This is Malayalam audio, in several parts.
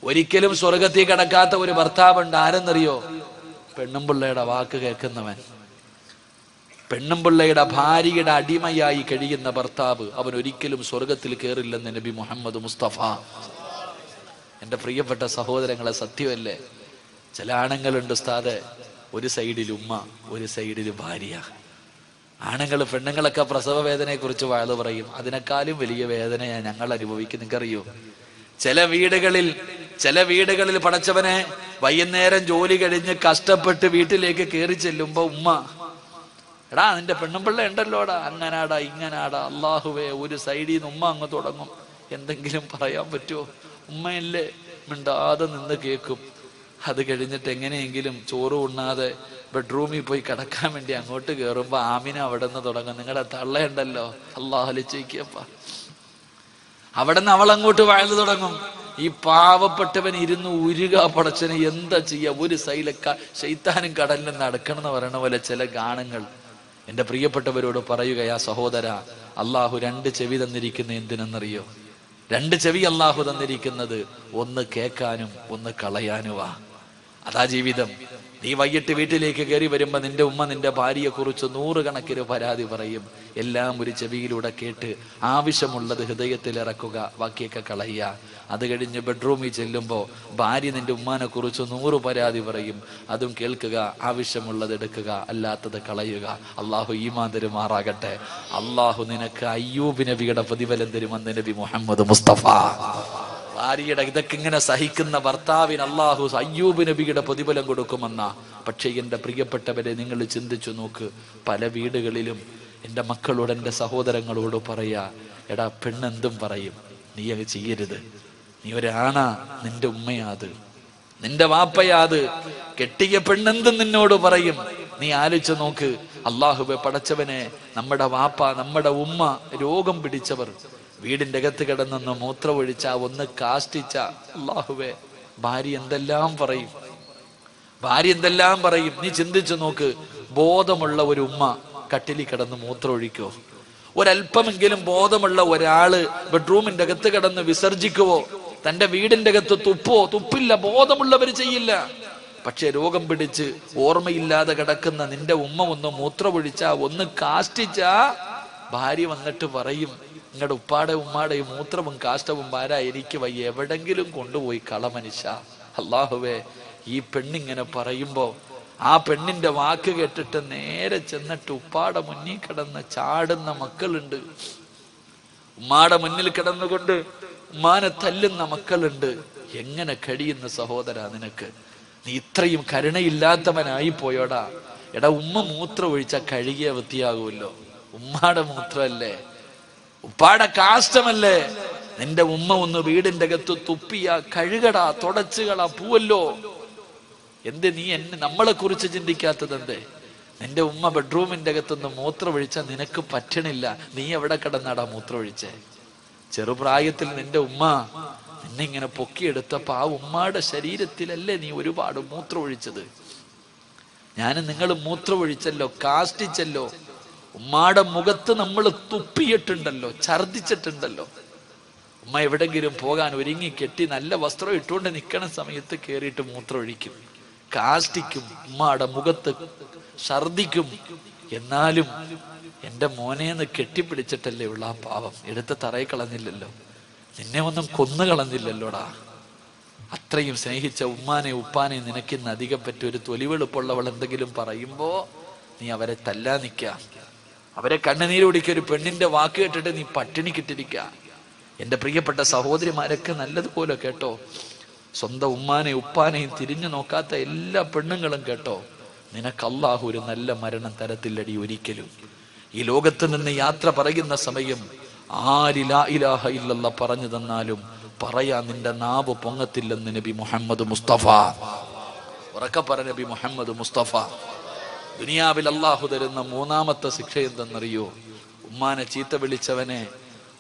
ഒരിക്കലും സ്വർഗത്തിൽ കിടക്കാത്ത ഒരു ഭർത്താവുണ്ട്. ആരെന്നറിയോ? പെണ്ണുമ്പിള്ളയുടെ വാക്ക് കേൾക്കുന്നവൻ. പെണ്ണുമ്പിള്ളയുടെ ഭാര്യയുടെ അടിമയായി കഴിയുന്ന ഭർത്താവ്, അവൻ ഒരിക്കലും സ്വർഗത്തിൽ കയറില്ലെന്ന് നബി മുഹമ്മദ് മുസ്തഫ. എൻ്റെ പ്രിയപ്പെട്ട സഹോദരങ്ങളെ, സത്യമല്ലേ? ചില ആണുങ്ങളുണ്ട് ഉസ്താദെ, ഒരു സൈഡിൽ ഉമ്മ, ഒരു സൈഡിൽ ഭാര്യ. ആണുങ്ങൾ പെണ്ണുങ്ങളൊക്കെ പ്രസവ വേദനയെ കുറിച്ച് വാഴ്ന്നു പറയും. അതിനേക്കാളും വലിയ വേദനയാണ് ഞങ്ങൾ അനുഭവിക്കും. നിങ്ങൾക്കറിയോ? ചില വീടുകളിൽ പടച്ചവനെ വൈകുന്നേരം ജോലി കഴിഞ്ഞ് കഷ്ടപ്പെട്ട് വീട്ടിലേക്ക് കയറി ചെല്ലുമ്പോ ഉമ്മ, എടാ നിന്റെ പെണ്ണുമ്പിള്ള ഉണ്ടല്ലോടാ, അങ്ങനാടാ ഇങ്ങനാടാ. അള്ളാഹുവേ, ഒരു സൈഡിൽ നിന്ന് ഉമ്മ അങ്ങ് തുടങ്ങും. എന്തെങ്കിലും പറയാൻ പറ്റുമോ? ഉമ്മയല്ലേ, മിണ്ടാതെ നിന്ന് കേൾക്കും. അത് കഴിഞ്ഞിട്ട് എങ്ങനെയെങ്കിലും ചോറ് ഉണ്ണാതെ ബെഡ്റൂമിൽ പോയി കിടക്കാൻ വേണ്ടി അങ്ങോട്ട് കയറുമ്പോ ആമിന അവിടെ നിന്ന് തുടങ്ങും. നിങ്ങളുടെ തള്ളയുണ്ടല്ലോ, അള്ളാഹലിച്ചേക്കപ്പ. അവിടെ നിന്ന് അവൾ അങ്ങോട്ട് വാഴ്ന്നു തുടങ്ങും. ഈ പാവപ്പെട്ടവൻ ഇരുന്ന് ഉരുക, പടച്ചനെ എന്താ ചെയ്യാ? ഒരു സൈഡിലെ ശൈത്താനും കടലിൽ നിന്ന് അടക്കണം എന്ന് പറയണ പോലെ ചില ഗാനങ്ങൾ. എൻ്റെ പ്രിയപ്പെട്ടവരോട് പറയുകയാ സഹോദര, അള്ളാഹു 2 ചെവി തന്നിരിക്കുന്ന എന്തിനെന്നറിയോ? 2 ചെവി അള്ളാഹു തന്നിരിക്കുന്നത് ഒന്ന് കേൾക്കാനും ഒന്ന് കളയാനുവാ. അതാ ജീവിതം. നീ വൈകിട്ട് വീട്ടിലേക്ക് കയറി വരുമ്പോ നിന്റെ ഉമ്മ നിന്റെ ഭാര്യയെ കുറിച്ച് 100 കണക്കിന് പരാതി പറയും. എല്ലാം ഒരു ചെവിയിലൂടെ കേട്ട് ആവശ്യമുള്ളത് ഹൃദയത്തിൽ ഇറക്കുക, ബാക്കിയൊക്കെ കളയുക. അത് കഴിഞ്ഞ് ബെഡ്റൂമിൽ ചെല്ലുമ്പോൾ ഭാര്യ നിന്റെ ഉമ്മാനെ കുറിച്ച് 100 പരാതി പറയും. അതും കേൾക്കുക, ആവശ്യമുള്ളത് എടുക്കുക, അല്ലാത്തത് കളയുക. അള്ളാഹു ഈമാൻ തരുമാറാകട്ടെ. അള്ളാഹു നിനക്ക് അയ്യൂബ് നബിയുടെ പ്രതിഫലം തരുമെന്ന് നബി മുഹമ്മദ് മുസ്തഫ. ഭാര്യയുടെ ഇതൊക്കെ ഇങ്ങനെ സഹിക്കുന്ന ഭർത്താവിന് അള്ളാഹു അയ്യൂബ് നബിയുടെ പ്രതിഫലം കൊടുക്കുമെന്ന. പക്ഷേ എൻ്റെ പ്രിയപ്പെട്ടവരെ, നിങ്ങൾ ചിന്തിച്ചു നോക്ക്. പല വീടുകളിലും എൻ്റെ മക്കളോട്, എൻ്റെ സഹോദരങ്ങളോട് പറയാ, എടാ പെണ്ണെന്തും പറയും, നീ അത് ചെയ്യരുത്. നീ ഒരാണാ, നിന്റെ ഉമ്മയാത്, നിന്റെ വാപ്പയാത്. കെട്ടിയ പെണ്ണെന്തും നിന്നോട് പറയും. നീ ആലോചിച്ച് നോക്ക്. അള്ളാഹുവെ പടച്ചവനെ, നമ്മുടെ വാപ്പ, നമ്മുടെ ഉമ്മ രോഗം പിടിച്ചവർ വീടിൻ്റെ അകത്ത് കിടന്നൊന്ന് മൂത്രമൊഴിച്ച, ഒന്ന് കാഷ്ടിച്ച, അള്ളാഹുവേ, ഭാര്യ എന്തെല്ലാം പറയും. നീ ചിന്തിച്ചു നോക്ക്. ബോധമുള്ള ഒരു ഉമ്മ കട്ടിലിൽ കിടന്ന് മൂത്രമൊഴിക്കോ? ഒരല്പമെങ്കിലും ബോധമുള്ള ഒരാള് ബെഡ്റൂമിന്റെ അകത്ത് കിടന്ന് വിസർജിക്കുവോ? തന്റെ വീടിന്റെ അകത്ത് തുപ്പോ? തുപ്പില്ല. ബോധമുള്ളവർ ചെയ്യില്ല. പക്ഷെ രോഗം പിടിച്ച് ഓർമ്മയില്ലാതെ കിടക്കുന്ന നിന്റെ ഉമ്മ ഒന്ന് മൂത്രമൊഴിച്ച, ഒന്ന് കാഷ്ടിച്ച, ഭാര്യ വന്നിട്ട് പറയും, നിങ്ങളുടെ ഉപ്പാടെ ഉമ്മാടെ മൂത്രവും കാഷ്ടവും ഭാരാ, എനിക്ക് വയ്യ, എവിടെങ്കിലും കൊണ്ടുപോയി കളമനുഷ്യ. അള്ളാഹുവേ, ഈ പെണ്ണിങ്ങനെ പറയുമ്പോ ആ പെണ്ണിന്റെ വാക്ക് കേട്ടിട്ട് നേരെ ചെന്നിട്ട് ഉപ്പാടെ മുന്നിൽ കിടന്ന് ചാടുന്ന മക്കളുണ്ട്. ഉമ്മാടെ മുന്നിൽ കിടന്നുകൊണ്ട് ഉമ്മാനെ തല്ലുന്ന മക്കളുണ്ട്. എങ്ങനെ കഴിയുന്ന സഹോദര നിനക്ക്? നീ ഇത്രയും കരുണയില്ലാത്തവനായി പോയോടാ. എടാ, ഉമ്മ മൂത്രം ഒഴിച്ച കഴുകിയ വൃത്തിയാകുമല്ലോ. ഉമ്മാടെ മൂത്രമല്ലേ, ഉപ്പാടെ കാഷ്ടമല്ലേ. നിന്റെ ഉമ്മ ഒന്ന് വീടിന്റെ അകത്ത് തുപ്പിയ കഴുകടാ, തുടച്ചുകളാ, പൂവല്ലോ. എന്ത് നീ നമ്മളെ കുറിച്ച് ചിന്തിക്കാത്തത് എന്തേ? നിന്റെ ഉമ്മ ബെഡ്റൂമിന്റെ അകത്തുനിന്ന് മൂത്രമൊഴിച്ച നിനക്ക് പറ്റണില്ല. നീ എവിടെ കിടന്നാടാ മൂത്രമൊഴിച്ചേ? ചെറുപ്രായത്തിൽ നിന്റെ ഉമ്മ നിന്നെ ഇങ്ങനെ പൊക്കിയെടുത്തപ്പോ ആ ഉമ്മാടെ ശരീരത്തിലല്ലേ നീ ഒരുപാട് മൂത്രമൊഴിച്ചത്? ഞാനും നിങ്ങൾ മൂത്രമൊഴിച്ചല്ലോ, കാഷ്ടിച്ചല്ലോ. ഉമ്മാടെ മുഖത്ത് നമ്മൾ തുപ്പിയിട്ടുണ്ടല്ലോ, ഛർദിച്ചിട്ടുണ്ടല്ലോ. ഉമ്മ എവിടെങ്കിലും പോകാൻ ഒരുങ്ങി കെട്ടി നല്ല വസ്ത്രം ഇട്ടുകൊണ്ട് നിൽക്കണ സമയത്ത് കയറിയിട്ട് മൂത്രമൊഴിക്കും, കാഷ്ടിക്കും, ഉമ്മാടെ മുഖത്ത് ഛർദിക്കും. എന്നാലും എൻ്റെ മോനേന്ന് കെട്ടിപ്പിടിച്ചിട്ടല്ലേ ഉള്ള ആ പാവം, എടുത്ത് തറയിൽ കളഞ്ഞില്ലല്ലോ, നിന്നെ ഒന്നും കൊന്നു കളഞ്ഞില്ലല്ലോടാ. അത്രയും സ്നേഹിച്ച ഉമ്മാനെ ഉപ്പാനെ നിനക്കിന്ന് അധികം പറ്റും. ഒരു തൊലിവെളുപ്പുള്ളവൾ എന്തെങ്കിലും പറയുമ്പോ നീ അവരെ തല്ലാ നിൽക്ക, അവരെ കണ്ണുനീര് കുടിക്കുക. ഒരു പെണ്ണിന്റെ വാക്ക് കേട്ടിട്ട് നീ പട്ടിണി കിട്ടിരിക്ക. എൻ്റെ പ്രിയപ്പെട്ട സഹോദരിമാരൊക്കെ നല്ലതുപോലെ കേട്ടോ. സ്വന്തം ഉമ്മാനെയും ഉപ്പാനെയും തിരിഞ്ഞു നോക്കാത്ത എല്ലാ പെണ്ണുങ്ങളും കേട്ടോ, നിനക്ക് അല്ലാഹു ഒരു നല്ല മരണം തരത്തില്ലടി ഒരിക്കലും. ഈ ലോകത്ത് നിന്ന് യാത്ര പറയുന്ന സമയം ആര് ലാ ഇലാഹ ഇല്ലല്ലാഹ് പറഞ്ഞു തന്നാലും പറയാൻ നിന്റെ നാവ് പൊങ്ങത്തില്ലെന്ന് നബി മുഹമ്മദ് മുസ്തഫ. ഉറക്കെ പറ നബി മുഹമ്മദ് മുസ്തഫ. ദുനിയാവിൽ അല്ലാഹു തരുന്ന മൂന്നാമത്തെ ശിക്ഷ എന്തെന്നറിയോ? ഉമ്മാനെ ചീത്ത വിളിച്ചവനെ,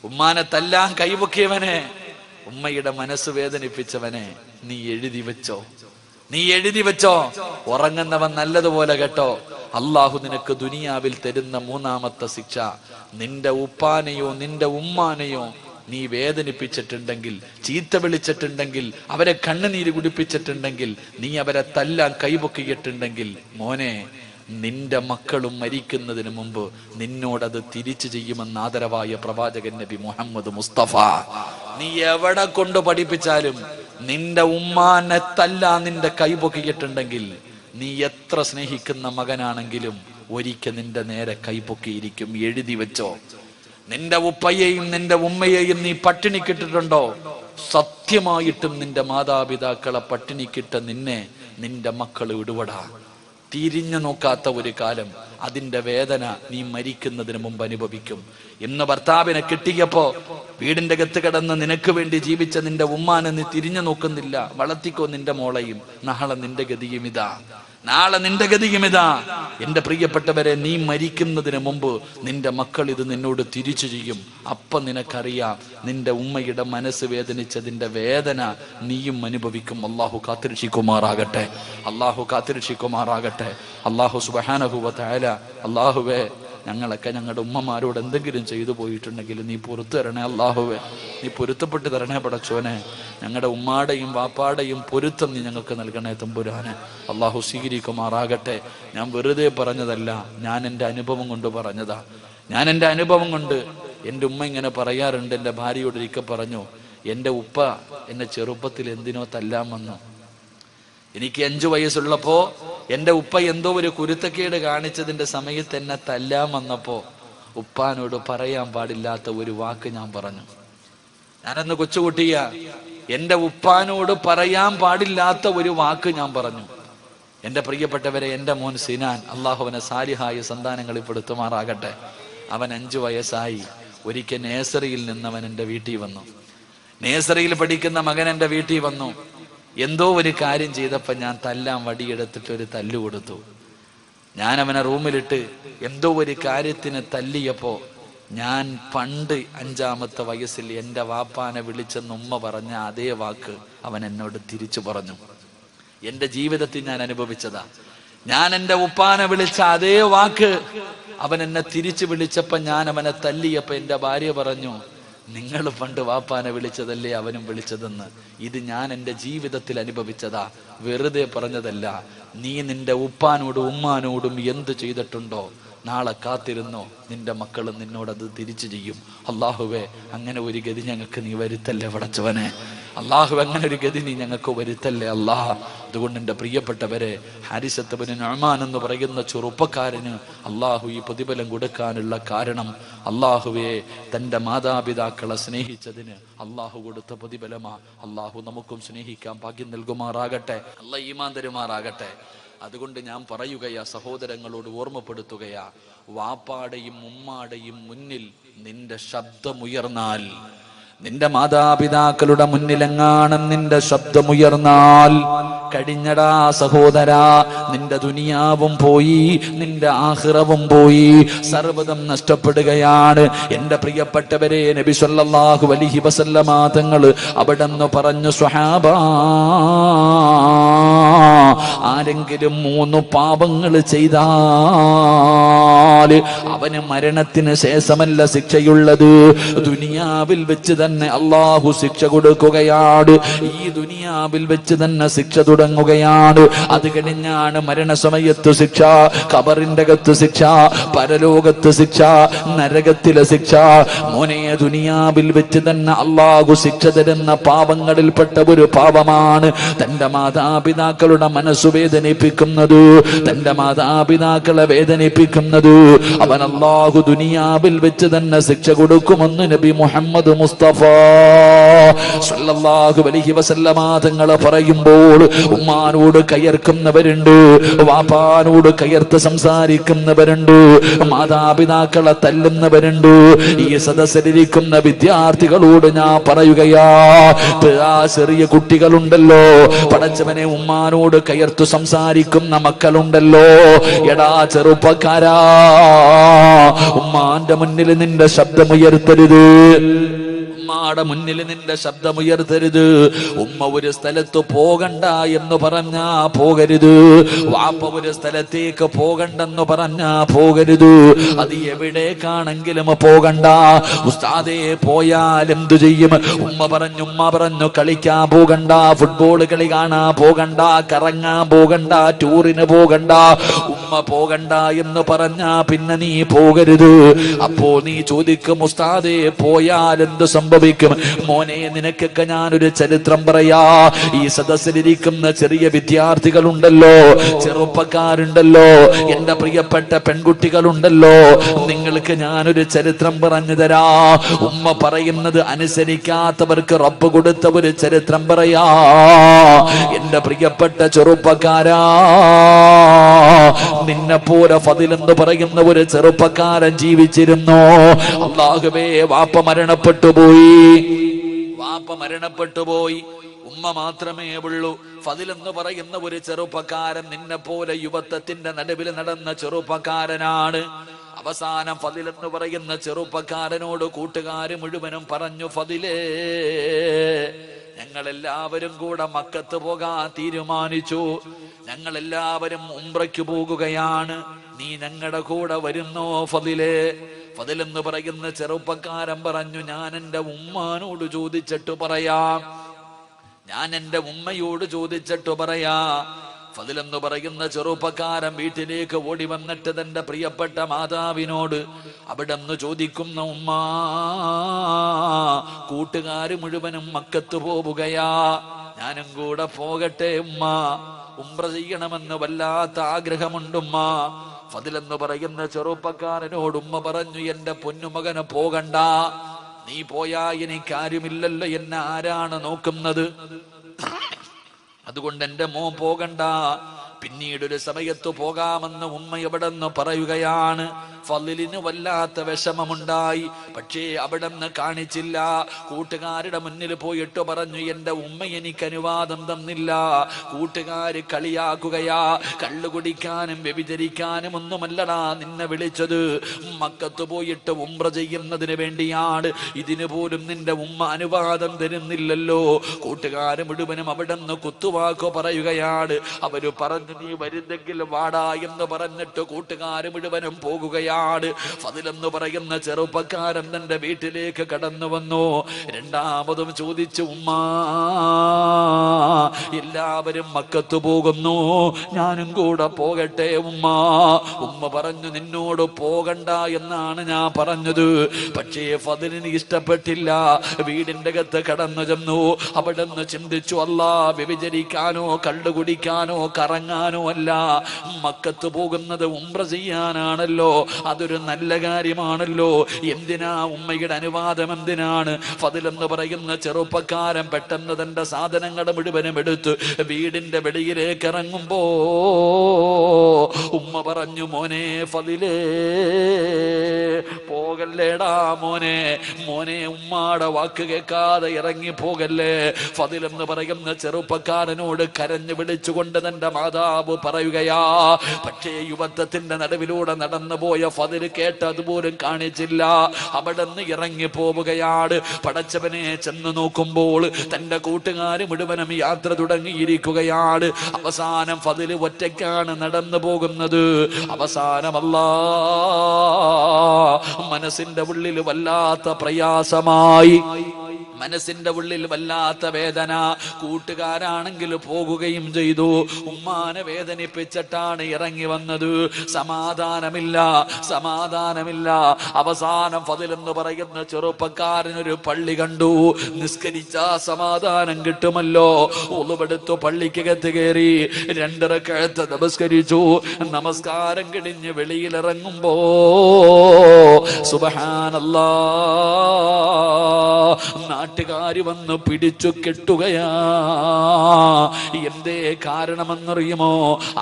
ഉമ്മാനെ തല്ലാൻ കൈപൊക്കിയവനെ, ഉമ്മയുടെ മനസ്സ് വേദനിപ്പിച്ചവനെ നീ എഴുതി വെച്ചോ, നീ എഴുതി വെച്ചോ. ഉറങ്ങുന്നവൻ നല്ലതുപോലെ കേട്ടോ, അള്ളാഹു നിനക്ക് ദുനിയാവിൽ തരുന്ന മൂന്നാമത്തെ ശിക്ഷ, നിന്റെ ഉപ്പാനെയോ നിന്റെ ഉമ്മാനെയോ നീ വേദനിപ്പിച്ചിട്ടുണ്ടെങ്കിൽ, ചീത്ത വിളിച്ചിട്ടുണ്ടെങ്കിൽ, അവരെ കണ്ണുനീര് കുടിപ്പിച്ചിട്ടുണ്ടെങ്കിൽ, നീ അവരെ തല്ലാൻ കൈപൊക്കിയിട്ടുണ്ടെങ്കിൽ, മോനെ, നിന്റെ മക്കളും മരിക്കുന്നതിന് മുമ്പ് നിന്നോടത് തിരിച്ചു ചെയ്യുമെന്ന് ആദരവായ പ്രവാചകൻ നബി മുഹമ്മദ് മുസ്തഫ. നീ എവിടെ കൊണ്ട് പഠിപ്പിച്ചാലും നിന്റെ ഉമ്മാനെ തല്ലാൻ നിന്റെ കൈപൊക്കിയിട്ടുണ്ടെങ്കിൽ, നീ എത്ര സ്നേഹിക്കുന്ന മകനാണെങ്കിലും ഒരിക്കൽ നിന്റെ നേരെ കൈപൊക്കിയിരിക്കും. എഴുതി വെച്ചോ. നിന്റെ ഉപ്പയെയും നിന്റെ ഉമ്മയെയും നീ പട്ടിണിക്കിട്ടിട്ടുണ്ടോ? സത്യമായിട്ടും നിന്റെ മാതാപിതാക്കളെ പട്ടിണിക്കിട്ട നിന്നെ നിന്റെ മക്കൾ വിടുവടാ. തിരിഞ്ഞു നോക്കാത്ത ഒരു കാലം, അതിന്റെ വേദന നീ മരിക്കുന്നതിന് മുമ്പ് അനുഭവിക്കും. ഇന്ന് ഭർത്താവിനെ കിട്ടിയപ്പോ വീടിന്റെ അകത്ത് കിടന്ന് നിനക്ക് വേണ്ടി ജീവിച്ച നിന്റെ ഉമ്മാനെ നീ തിരിഞ്ഞു നോക്കുന്നില്ല. വളർത്തിക്കോ നിന്റെ മോളെയും. നാളെ നിന്റെ ഗതിയും ഇതാ. എന്റെ പ്രിയപ്പെട്ടവരെ, നീ മരിക്കുന്നതിന് മുമ്പ് നിന്റെ മക്കൾ ഇത് നിന്നോട് തിരിച്ചു ചെയ്യും. അപ്പൊ നിനക്കറിയാം നിന്റെ ഉമ്മയുടെ മനസ്സ് വേദനിച്ചതിന്റെ വേദന നീയും അനുഭവിക്കും. അള്ളാഹു കാത്തിരക്ഷിക്കുമാറാകട്ടെ. അള്ളാഹു സുബ്ഹാനഹു വ തആല, അള്ളാഹുവേ, ഞങ്ങളൊക്കെ ഞങ്ങളുടെ ഉമ്മമാരോട് എന്തെങ്കിലും ചെയ്തു പോയിട്ടുണ്ടെങ്കിൽ നീ പുറത്തു തരണേ അള്ളാഹുവേ. നീ പൊരുത്തപ്പെട്ട് തരണേ പടച്ചോനെ. ഞങ്ങളുടെ ഉമ്മാടെയും വാപ്പാടെയും പൊരുത്തം നീ ഞങ്ങൾക്ക് നൽകണേ തമ്പുരാനെ. അള്ളാഹു സ്വീകരിക്കുമാറാകട്ടെ. ഞാൻ വെറുതെ പറഞ്ഞതല്ല, ഞാൻ എൻ്റെ അനുഭവം കൊണ്ട് പറഞ്ഞതാ. എൻ്റെ അനുഭവം കൊണ്ട് എൻ്റെ ഉമ്മ ഇങ്ങനെ പറയാറുണ്ട്. എൻ്റെ ഭാര്യയോട് ഒരിക്കൽ പറഞ്ഞു, എൻ്റെ ഉപ്പ എന്നെ ചെറുപ്പത്തിൽ എന്തിനോ തല്ലാൻ വന്നു. എനിക്ക് 5 വയസ്സുള്ളപ്പോ എൻ്റെ ഉപ്പ എന്തോ ഒരു കുരുത്തക്കേട് കാണിച്ചതിന്റെ സമയത്ത് എന്നെ തല്ലാൻ വന്നപ്പോ ഉപ്പാനോട് പറയാൻ പാടില്ലാത്ത ഒരു വാക്ക് ഞാൻ പറഞ്ഞു. ഞാനന്ന് കൊച്ചുകുട്ടിയ, എൻ്റെ ഉപ്പാനോട് പറയാൻ പാടില്ലാത്ത ഒരു വാക്ക് ഞാൻ പറഞ്ഞു. എൻ്റെ പ്രിയപ്പെട്ടവരെ, എൻ്റെ മോൻ സിനാൻ, അള്ളാഹു അവനെ സാലിഹായ സന്താനങ്ങളിൽ പെടുത്തുമാറാകട്ടെ. അവൻ 5 വയസ്സായി. ഒരിക്കൽ നേഴ്സറിയിൽ നിന്നവൻ എൻ്റെ വീട്ടിൽ വന്നു. നേഴ്സറിയിൽ പഠിക്കുന്ന മകൻ എൻ്റെ വീട്ടിൽ വന്നു. എന്തോ ഒരു കാര്യം ചെയ്തപ്പോൾ ഞാൻ തല്ലാൻ വടിയെടുത്തിട്ട് ഒരു തല്ലു കൊടുത്തു. ഞാൻ അവനെ റൂമിലിട്ട് എന്തോ ഒരു കാര്യത്തിന് തല്ലിയപ്പോ ഞാൻ പണ്ട് 5-ാമത്തെ വയസ്സിൽ എൻ്റെ വാപ്പാനെ വിളിച്ചെന്ന് ഉമ്മ പറഞ്ഞ അതേ വാക്ക് അവൻ എന്നോട് തിരിച്ചു പറഞ്ഞു. എൻ്റെ ജീവിതത്തിൽ ഞാൻ അനുഭവിച്ചതാ. ഞാൻ എൻ്റെ ഉപ്പാനെ വിളിച്ച അതേ വാക്ക് അവൻ എന്നെ തിരിച്ചു വിളിച്ചപ്പോ ഞാൻ അവനെ തല്ലിയപ്പോ എൻ്റെ ഭാര്യ പറഞ്ഞു, നിങ്ങൾ പണ്ട് വാപ്പാനെ വിളിച്ചതല്ലേ അവനും വിളിച്ചതെന്ന്. ഇത് ഞാൻ എൻ്റെ ജീവിതത്തിൽ അനുഭവിച്ചതാ, വെറുതെ പറഞ്ഞതല്ല. നീ നിന്റെ ഉപ്പാനോടും ഉമ്മാനോടും എന്ത് ചെയ്തിട്ടുണ്ടോ, നാളെ കാത്തിരുന്നോ, നിന്റെ മക്കളും നിന്നോടത് തിരിച്ചു ചെയ്യും. അള്ളാഹുവേ, അങ്ങനെ ഒരു ഗതി ഞങ്ങൾക്ക് നീ വരുത്തല്ലേ പടച്ചവനെ. അള്ളാഹു, അങ്ങനെ ഒരു ഗതി നീ ഞങ്ങൾക്ക് വരുത്തല്ലേ അള്ളാഹ്. അതുകൊണ്ട് എൻ്റെ പ്രിയപ്പെട്ടവരെ, ഹാരിസത്ത് ഇബ്നു നുഅ്മാൻ എന്ന് പറയുന്ന ചെറുപ്പക്കാരന് അള്ളാഹു ഈ പ്രതിഫലം കൊടുക്കാനുള്ള കാരണം, അള്ളാഹുവെ, തൻ്റെ മാതാപിതാക്കളെ സ്നേഹിച്ചതിന് അള്ളാഹു കൊടുത്ത പ്രതിഫലമാ. അള്ളാഹു നമുക്കും സ്നേഹിക്കാൻ ഭാഗ്യം നൽകുമാറാകട്ടെ. അള്ളാഹ് ഈമാൻ തരുമാറാകട്ടെ. അതുകൊണ്ട് ഞാൻ പറയുകയാ, സഹോദരങ്ങളോട് ഓർമ്മപ്പെടുത്തുകയാ, വാപ്പാടെയും ഉമ്മാടെയും മുന്നിൽ നിന്റെ ശബ്ദമുയർന്നാൽ, നിന്റെ മാതാപിതാക്കളുടെ മുന്നിലെങ്ങാനും നിന്റെ ശബ്ദമുയർന്നാൽ കഴിഞ്ഞടാ സഹോദരാ, നിന്റെ ദുനിയാവും പോയി, നിന്റെ ആഖിറവും പോയി, സർവ്വതും നഷ്ടപ്പെടുകയാണ്. എൻ്റെ പ്രിയപ്പെട്ടവരെ, നബി സല്ലല്ലാഹു അലൈഹി വസല്ലമ തങ്ങൾ അവിടെന്ന് പറഞ്ഞു, സ്വഹാബാ, ആരെങ്കിലും 3 പാപങ്ങൾ ചെയ്താൽ അവന് മരണത്തിന് ശേഷമല്ല ശിക്ഷയുള്ളത്, ദുനിയാവിൽ വെച്ച് തന്നെ അള്ളാഹു ശിക്ഷ കൊടുക്കുകയാണ്. ഈ ദുനിയാവിൽ വെച്ച് തന്നെ ശിക്ഷ തുടങ്ങുകയാണ്. അത് കഴിഞ്ഞാണ് മരണസമയത്ത് ശിക്ഷ, ഖബറിന്റെ അകത്ത് ശിക്ഷ, പരലോകത്ത് ശിക്ഷ, നരകത്തിലെ ശിക്ഷ. മോനെ, ദുനിയാവിൽ വെച്ച് തന്നെ അള്ളാഹു ശിക്ഷ തരുന്ന പാപങ്ങളിൽപ്പെട്ട ഒരു പാപമാണ് തന്റെ മാതാപിതാക്കളുടെ മനസ്സ് വേദനിപ്പിക്കുന്നത്, തന്റെ മാതാപിതാക്കളെ വേദനിപ്പിക്കുന്നത്. അവൻ അള്ളാഹു ദുനിയാവിൽ വെച്ച് തന്നെ ശിക്ഷ കൊടുക്കുമെന്ന് നബി മുഹമ്മദ് മുസ്തഫ സല്ലല്ലാഹു അലൈഹി വസല്ലമ തങ്ങൾ പറയുമ്പോൾ, ഉമ്മാനോട് കയർക്കുന്നവരുണ്ട്, വാപ്പാനോട് കയർത്ത് സംസാരിക്കുന്നവരുണ്ട്, മാതാപിതാക്കളെ തല്ലുന്നവരുണ്ട്. ഈ സദസ്സിലിരിക്കുന്ന വിദ്യാർത്ഥികളോട് ഞാൻ പറയുകയാ, ചെറിയ കുട്ടികളുണ്ടല്ലോ, പടച്ചവനെ, ഉമ്മാനോട് കയർത്തു സംസാരിക്കുന്ന മക്കളുണ്ടല്ലോ, എടാ ചെറുപ്പക്കാരാ, ഉമ്മാന്റെ മുന്നിൽ നിന്റെ ശബ്ദമുയർത്തരുത്. ഉമ്മാടെ മുന്നിൽ നിന്റെ ശബ്ദമുയർത്തരുത്. ഉമ്മ ഒരു സ്ഥലത്ത് പോകണ്ട എന്ന് പറഞ്ഞാ പോകരുത്. വാപ്പ ഒരു സ്ഥലത്തേക്ക് പോകണ്ടെന്ന് പറഞ്ഞാ പോകരുത്. അത് എവിടേക്കാണെങ്കിലും പോകണ്ട. ഉസ്താദേ പോയാൽ എന്തു ചെയ്യും? ഉമ്മ പറഞ്ഞു കളിക്കാൻ പോകണ്ട, ഫുട്ബോൾ കളി കാണാൻ പോകണ്ട, കറങ്ങാൻ പോകണ്ട, ടൂറിന് പോകണ്ട. ഉമ്മ പോകണ്ട എന്ന് പറഞ്ഞാ പിന്നെ നീ പോകരുത്. അപ്പോ നീ ചോദിക്കും, ഉസ്താദേ പോയാൽ എന്ത് സംഭവിക്കും? മോനെ, നിനക്കൊക്കെ ഞാനൊരു ചരിത്രം പറയാ. ഈ സദസ്സിലിരിക്കുന്ന ചെറിയ വിദ്യാർത്ഥികളുണ്ടല്ലോ, ചെറുപ്പക്കാരുണ്ടല്ലോ, എന്റെ പ്രിയപ്പെട്ട പെൺകുട്ടികളുണ്ടല്ലോ, നിങ്ങൾക്ക് ഞാനൊരു ചരിത്രം പറഞ്ഞു തരാ. ഉമ്മ പറയുന്നത് അനുസരിക്കാത്തവർക്ക് റബ്ബ് കൊടുത്ത ഒരു ചരിത്രം പറയാ. എന്റെ പ്രിയപ്പെട്ട ചെറുപ്പക്കാരാ, നിന്നെ പോലെ ഫദിൽ എന്ന് പറയുന്ന ഒരു ചെറുപ്പക്കാരൻ ജീവിച്ചിരുന്നു. അല്ലാഹുവേ, വാപ്പ മരണപ്പെട്ടു പോയി. ഉമ്മ മാത്രമേ ഉള്ളൂ. ഫദിൽ എന്ന് പറയുന്ന ഒരു ചെറുപ്പക്കാരൻ നിന്നെ പോലെ യുവത്വത്തിന്റെ നടുവിൽ നടന്ന ചെറുപ്പക്കാരനാണ്. അവസാനം ഫദിൽ എന്ന് പറയുന്ന ചെറുപ്പക്കാരനോട് കൂട്ടുകാര് മുഴുവനും പറഞ്ഞു, ഫദിലേ, ഞങ്ങളെല്ലാവരും കൂടെ മക്കത്ത് പോകാൻ തീരുമാനിച്ചു. ഞങ്ങളെല്ലാവരും ഉംറയ്ക്ക് പോകുകയാണ്. നീ ഞങ്ങളുടെ കൂടെ വരുന്നോ ഫദിലേ? ഫദിൽ എന്ന് പറയുന്ന ചെറുപ്പക്കാരൻ പറഞ്ഞു, ഞാൻ എൻ്റെ ഉമ്മാനോട് ചോദിച്ചിട്ട് പറയാം, ഞാൻ എൻ്റെ ഉമ്മയോട് ചോദിച്ചിട്ട് പറയാ. ഫദിൽ എന്ന് പറയുന്ന ചെറുപ്പക്കാരൻ വീട്ടിലേക്ക് ഓടി വന്നിട്ട് തന്റെ പ്രിയപ്പെട്ട മാതാവിനോട് അവിടെ നിന്ന് ചോദിക്കുന്ന, ഉമ്മാ, കൂട്ടുകാര് മുഴുവനും മക്കത്ത് പോവുകയാ, ഞാനും കൂടെ പോകട്ടെ ഉമ്മ? ഉംറ ചെയ്യണമെന്ന് വല്ലാത്ത ആഗ്രഹമുണ്ടുമ്മ. ഫദിൽ എന്ന് പറയുന്ന ചെറുപ്പക്കാരനോട് ഉമ്മ പറഞ്ഞു, എന്റെ പൊന്നുമകന് പോകണ്ട. നീ പോയാ എനിക്കാരുമില്ലല്ലോ, എന്നെ ആരാണ് നോക്കുന്നത്? അതുകൊണ്ട് എന്റെ മോൻ പോകണ്ട. പിന്നീടൊരു സമയത്ത് പോകാമെന്ന് ഉമ്മ എവിടെ നിന്ന് പറയുകയാണ്. ഫളിലിന് വല്ലാത്ത വിഷമമുണ്ടായി. പക്ഷേ അവിടെ നിന്ന് കാണിച്ചില്ല. കൂട്ടുകാരുടെ മുന്നിൽ പോയിട്ട് പറഞ്ഞു, എന്റെ ഉമ്മ എനിക്ക് അനുവാദം തന്നില്ല. കൂട്ടുകാര് കളിയാക്കുകയാ. കള്ളു കുടിക്കാനും വ്യഭിചരിക്കാനും ഒന്നുമല്ലടാ നിന്നെ വിളിച്ചത്. മക്കത്ത് പോയിട്ട് ഉംറ ചെയ്യുന്നതിന് വേണ്ടിയാണ്. ഇതിനു പോലും നിന്റെ ഉമ്മ അനുവാദം തരുന്നില്ലല്ലോ. കൂട്ടുകാര് മുഴുവനും അവിടെ നിന്ന് കുത്തുവാക്കോ പറയുകയാണ്. അവര് പറഞ്ഞു, നീ വരുന്നെങ്കിൽ വാടാ എന്ന് പറഞ്ഞിട്ട് കൂട്ടുകാര് മുഴുവനും പോകുകയാണ്. ഫദിൽ എന്ന് പറയുന്ന ചെറുപ്പക്കാരൻ തന്റെ വീട്ടിലേക്ക് കടന്നു വന്നു. രണ്ടാമതും ചോദിച്ചു, ഉമ്മാ, എല്ലാവരും മക്കത്ത് പോകുന്നു, ഞാനും കൂടെ പോകട്ടെ ഉമ്മ? ഉമ്മ പറഞ്ഞു, നിന്നോട് പോകണ്ട എന്നാണ് ഞാൻ പറഞ്ഞത്. പക്ഷേ ഫദിലിന് ഇഷ്ടപ്പെട്ടില്ല. വീടിന്റെ അകത്ത് കടന്നു ചെന്നു. അവിടെ നിന്ന് ചിന്തിച്ചു, അല്ലാ, വ്യഭിചരിക്കാനോ കള്ളു കുടിക്കാനോ കറങ്ങാനോ അല്ല, മക്കത്ത് പോകുന്നത് ഉംറ ചെയ്യാനാണല്ലോ. അതൊരു നല്ല കാര്യമാണല്ലോ. എന്തിനാ ഉമ്മയുടെ അനുവാദം? എന്തിനാണ്? ഫദിൽ എന്ന് പറയുന്ന ചെറുപ്പക്കാരൻ പെട്ടെന്ന് തന്റെ സാധനങ്ങൾ മുഴുവനും എടുത്ത് വീടിന്റെ വെളിയിലേക്ക് ഇറങ്ങുമ്പോ ഉമ്മ പറഞ്ഞു, മോനെ ഫദിലേ, പോകല്ലേടാ മോനെ, മോനെ, ഉമ്മാടെ വാക്ക് കേൾക്കാതെ ഇറങ്ങി പോകല്ലേ. ഫദിൽ എന്ന് പറയുന്ന ചെറുപ്പക്കാരനോട് കരഞ്ഞു വിളിച്ചുകൊണ്ട് തന്റെ മാതാവ് പറയുകയാ. പക്ഷേ യുവത്വത്തിന്റെ നടുവിലൂടെ നടന്നു പോയ ഫദിൽ കേട്ട് അതുപോലും കാണിച്ചില്ല. അവിടെ നിന്ന് ഇറങ്ങി പോവുകയാണ്. പടച്ചവനെ ചെന്ന് നോക്കുമ്പോൾ തന്റെ കൂട്ടുകാര് മുഴുവനും യാത്ര തുടങ്ങിയിരിക്കുകയാണ്. അവസാനം ഫദിൽ ഒറ്റയ്ക്കാണ് നടന്നു പോകുന്നത്. അവസാനമല്ലാ, മനസ്സിന്റെ ഉള്ളിൽ വല്ലാത്ത പ്രയാസമായി, മനസ്സിന്റെ ഉള്ളിൽ വല്ലാത്ത വേദന. കൂട്ടുകാരാണെങ്കിൽ പോകുകയും ചെയ്തു. ഉമ്മാനെ വേദനിപ്പിച്ചിട്ടാണ് ഇറങ്ങി വന്നത്. സമാധാനമില്ല. അവസാനം ഫദിൽ എന്ന് പറയുന്ന ചെറുപ്പക്കാരനൊരു പള്ളി കണ്ടു. നിസ്കരിച്ചാ സമാധാനം കിട്ടുമല്ലോ. ഉളുവെടുത്തു പള്ളിക്കകത്ത് കയറി 2 റക്അത്ത് നമസ്കരിച്ചു. നമസ്കാരം കഴിഞ്ഞ് വെളിയിലിറങ്ങുമ്പോ സുബ്ഹാനല്ലാഹ്, നാട്ടുകാര് വന്ന് പിടിച്ചു കെട്ടുകയാ. എന്തേ കാരണമെന്നറിയുമോ?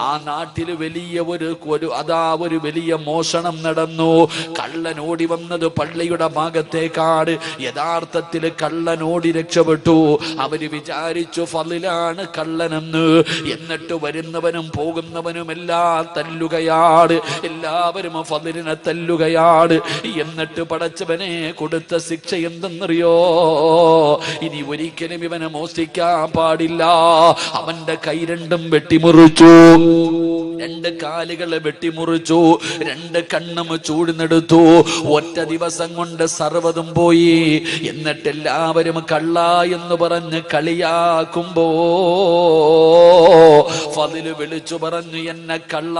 ആ നാട്ടിൽ വലിയ ഒരു വലിയ മോഷണം നടന്നു. കള്ളനോടി വന്നത് പള്ളിയുടെ ഭാഗത്തേക്കാട്. യഥാർത്ഥത്തിൽ കള്ളനോടി രക്ഷപ്പെട്ടു. അവര് വിചാരിച്ചു ഫളിലാണ് കള്ളനെന്ന്. എന്നിട്ട് വരുന്നവനും പോകുന്നവനും എല്ലാം തല്ലുകയാണ്. എല്ലാവരും ഫളിലിനെ തല്ലുകയാണ്. എന്നിട്ട് പടച്ചവനെ കൊടുത്ത ശിക്ഷ എന്തെന്നറിയോ? ഇനി ഒരിക്കലും ഇവനെ മോഷ്ടിക്കാൻ പാടില്ല. അവന്റെ കൈ രണ്ടും വെട്ടിമുറിച്ചു, 2 കാലുകളെ വെട്ടിമുറിച്ചു, 2 കണ്ണും ചൂടുന്നെടുത്തു. ഒറ്റ ദിവസം കൊണ്ട് സർവ്വതും പോയി. എന്നിട്ട് എല്ലാവരും കള്ള എന്ന് പറഞ്ഞ് കളിയാക്കുമ്പോ ഫളില് വിളിച്ചു പറഞ്ഞു, എന്നെ കള്ള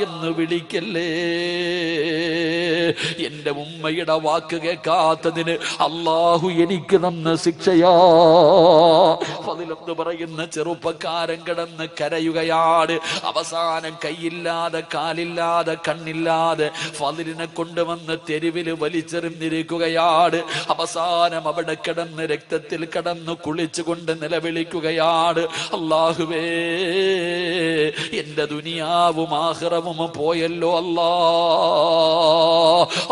എന്ന് വിളിക്കല്ലേ. എന്റെ ഉമ്മയുടെ വാക്ക് കേൾക്കാത്തതിന് അള്ളാഹു എനിക്ക് തന്ന ശിക്ഷയാ. ഫളിലെന്ന് പറയുന്ന ചെറുപ്പക്കാരൻ കിടന്ന് കരയുകയാണ്. അവസാനം കൈയില്ലാതെ കാലില്ലാതെ കണ്ണില്ലാതെ ഫളിലിനെ കൊണ്ടുവന്ന് തെരുവില് വലിച്ചെറിഞ്ഞിരിക്കുകയാണ്. അവസാനം അവിടെ കിടന്ന് രക്തത്തിൽ കിടന്ന് കുളിച്ചുകൊണ്ട് നിലവിളിക്കുകയാണ്, അല്ലാഹുവേ എന്റെ ദുനിയാവും ആഖിറവും പോയല്ലോ അല്ലാ.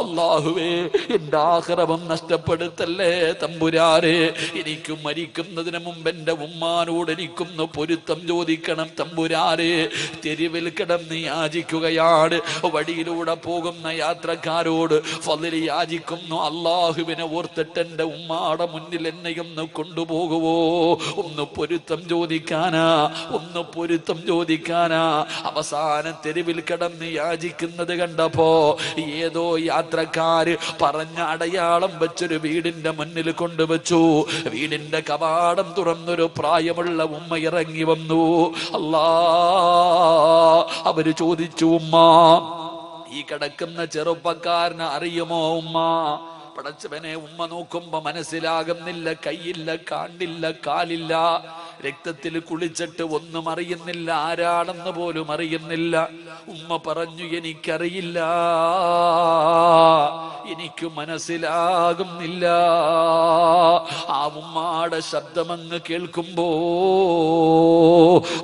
അല്ലാഹുവേ എന്റെ ആഖിറവും നഷ്ടപ്പെടുത്തല്ലേ തമ്പുരാനെ. എനിക്ക് മരിക്കുന്നതിന് മുമ്പ് എന്റെ ഉമ്മാനോട് എനിക്കൊന്ന് പൊരുത്തം ചോദിക്കണം തമ്പുരാനെ. തെരുവിൽ കിടന്ന് യാചിക്കുകയാണ്. വഴിയിലൂടെ പോകുന്ന യാത്രക്കാരോട് ഫളില് യാചിക്കുന്നു, അല്ലാഹുവിനെ ഓർത്തിട്ട് എന്റെ ഉമ്മാടെ മുന്നിൽ എന്നെയൊന്ന് കൊണ്ടുപോകുവോ? ഒന്ന് പൊരുത്തം ചോദിക്കാനാ, ഒന്ന് പൊരുത്തം ചോദിക്കാനാ. അവസാനം തെരുവിൽ കിടന്ന് യാചിക്കുന്നത് കണ്ടപ്പോ ഏതോ യാത്രക്കാര് പറഞ്ഞ അടയാളം വെച്ചൊരു വീടിന്റെ മുന്നിൽ കൊണ്ടുവച്ചു. വീടിന്റെ കവാടം തുറന്നൊരു പ്രായമുള്ള ഉമ്മ ഇറങ്ങി വന്നു. അല്ലാ, അവര് ചോദിച്ചു, ഉമ്മ ഈ കിടക്കുന്ന ചെറുപ്പക്കാരനെ അറിയുമോ ഉമ്മ? പടച്ചവനെ, ഉമ്മ നോക്കുമ്പോ മനസ്സിലാകുന്നില്ല. കൈയില്ല, കാണില്ല, കാലില്ല, രക്തത്തിൽ കുളിച്ചിട്ട് ഒന്നും അറിയുന്നില്ല, ആരാണെന്ന് പോലും അറിയുന്നില്ല. ഉമ്മ പറഞ്ഞു, എനിക്കറിയില്ല, എനിക്ക് മനസ്സിലാകുന്നില്ല. ആ ഉമ്മാടെ ശബ്ദമങ്ങ് കേൾക്കുമ്പോ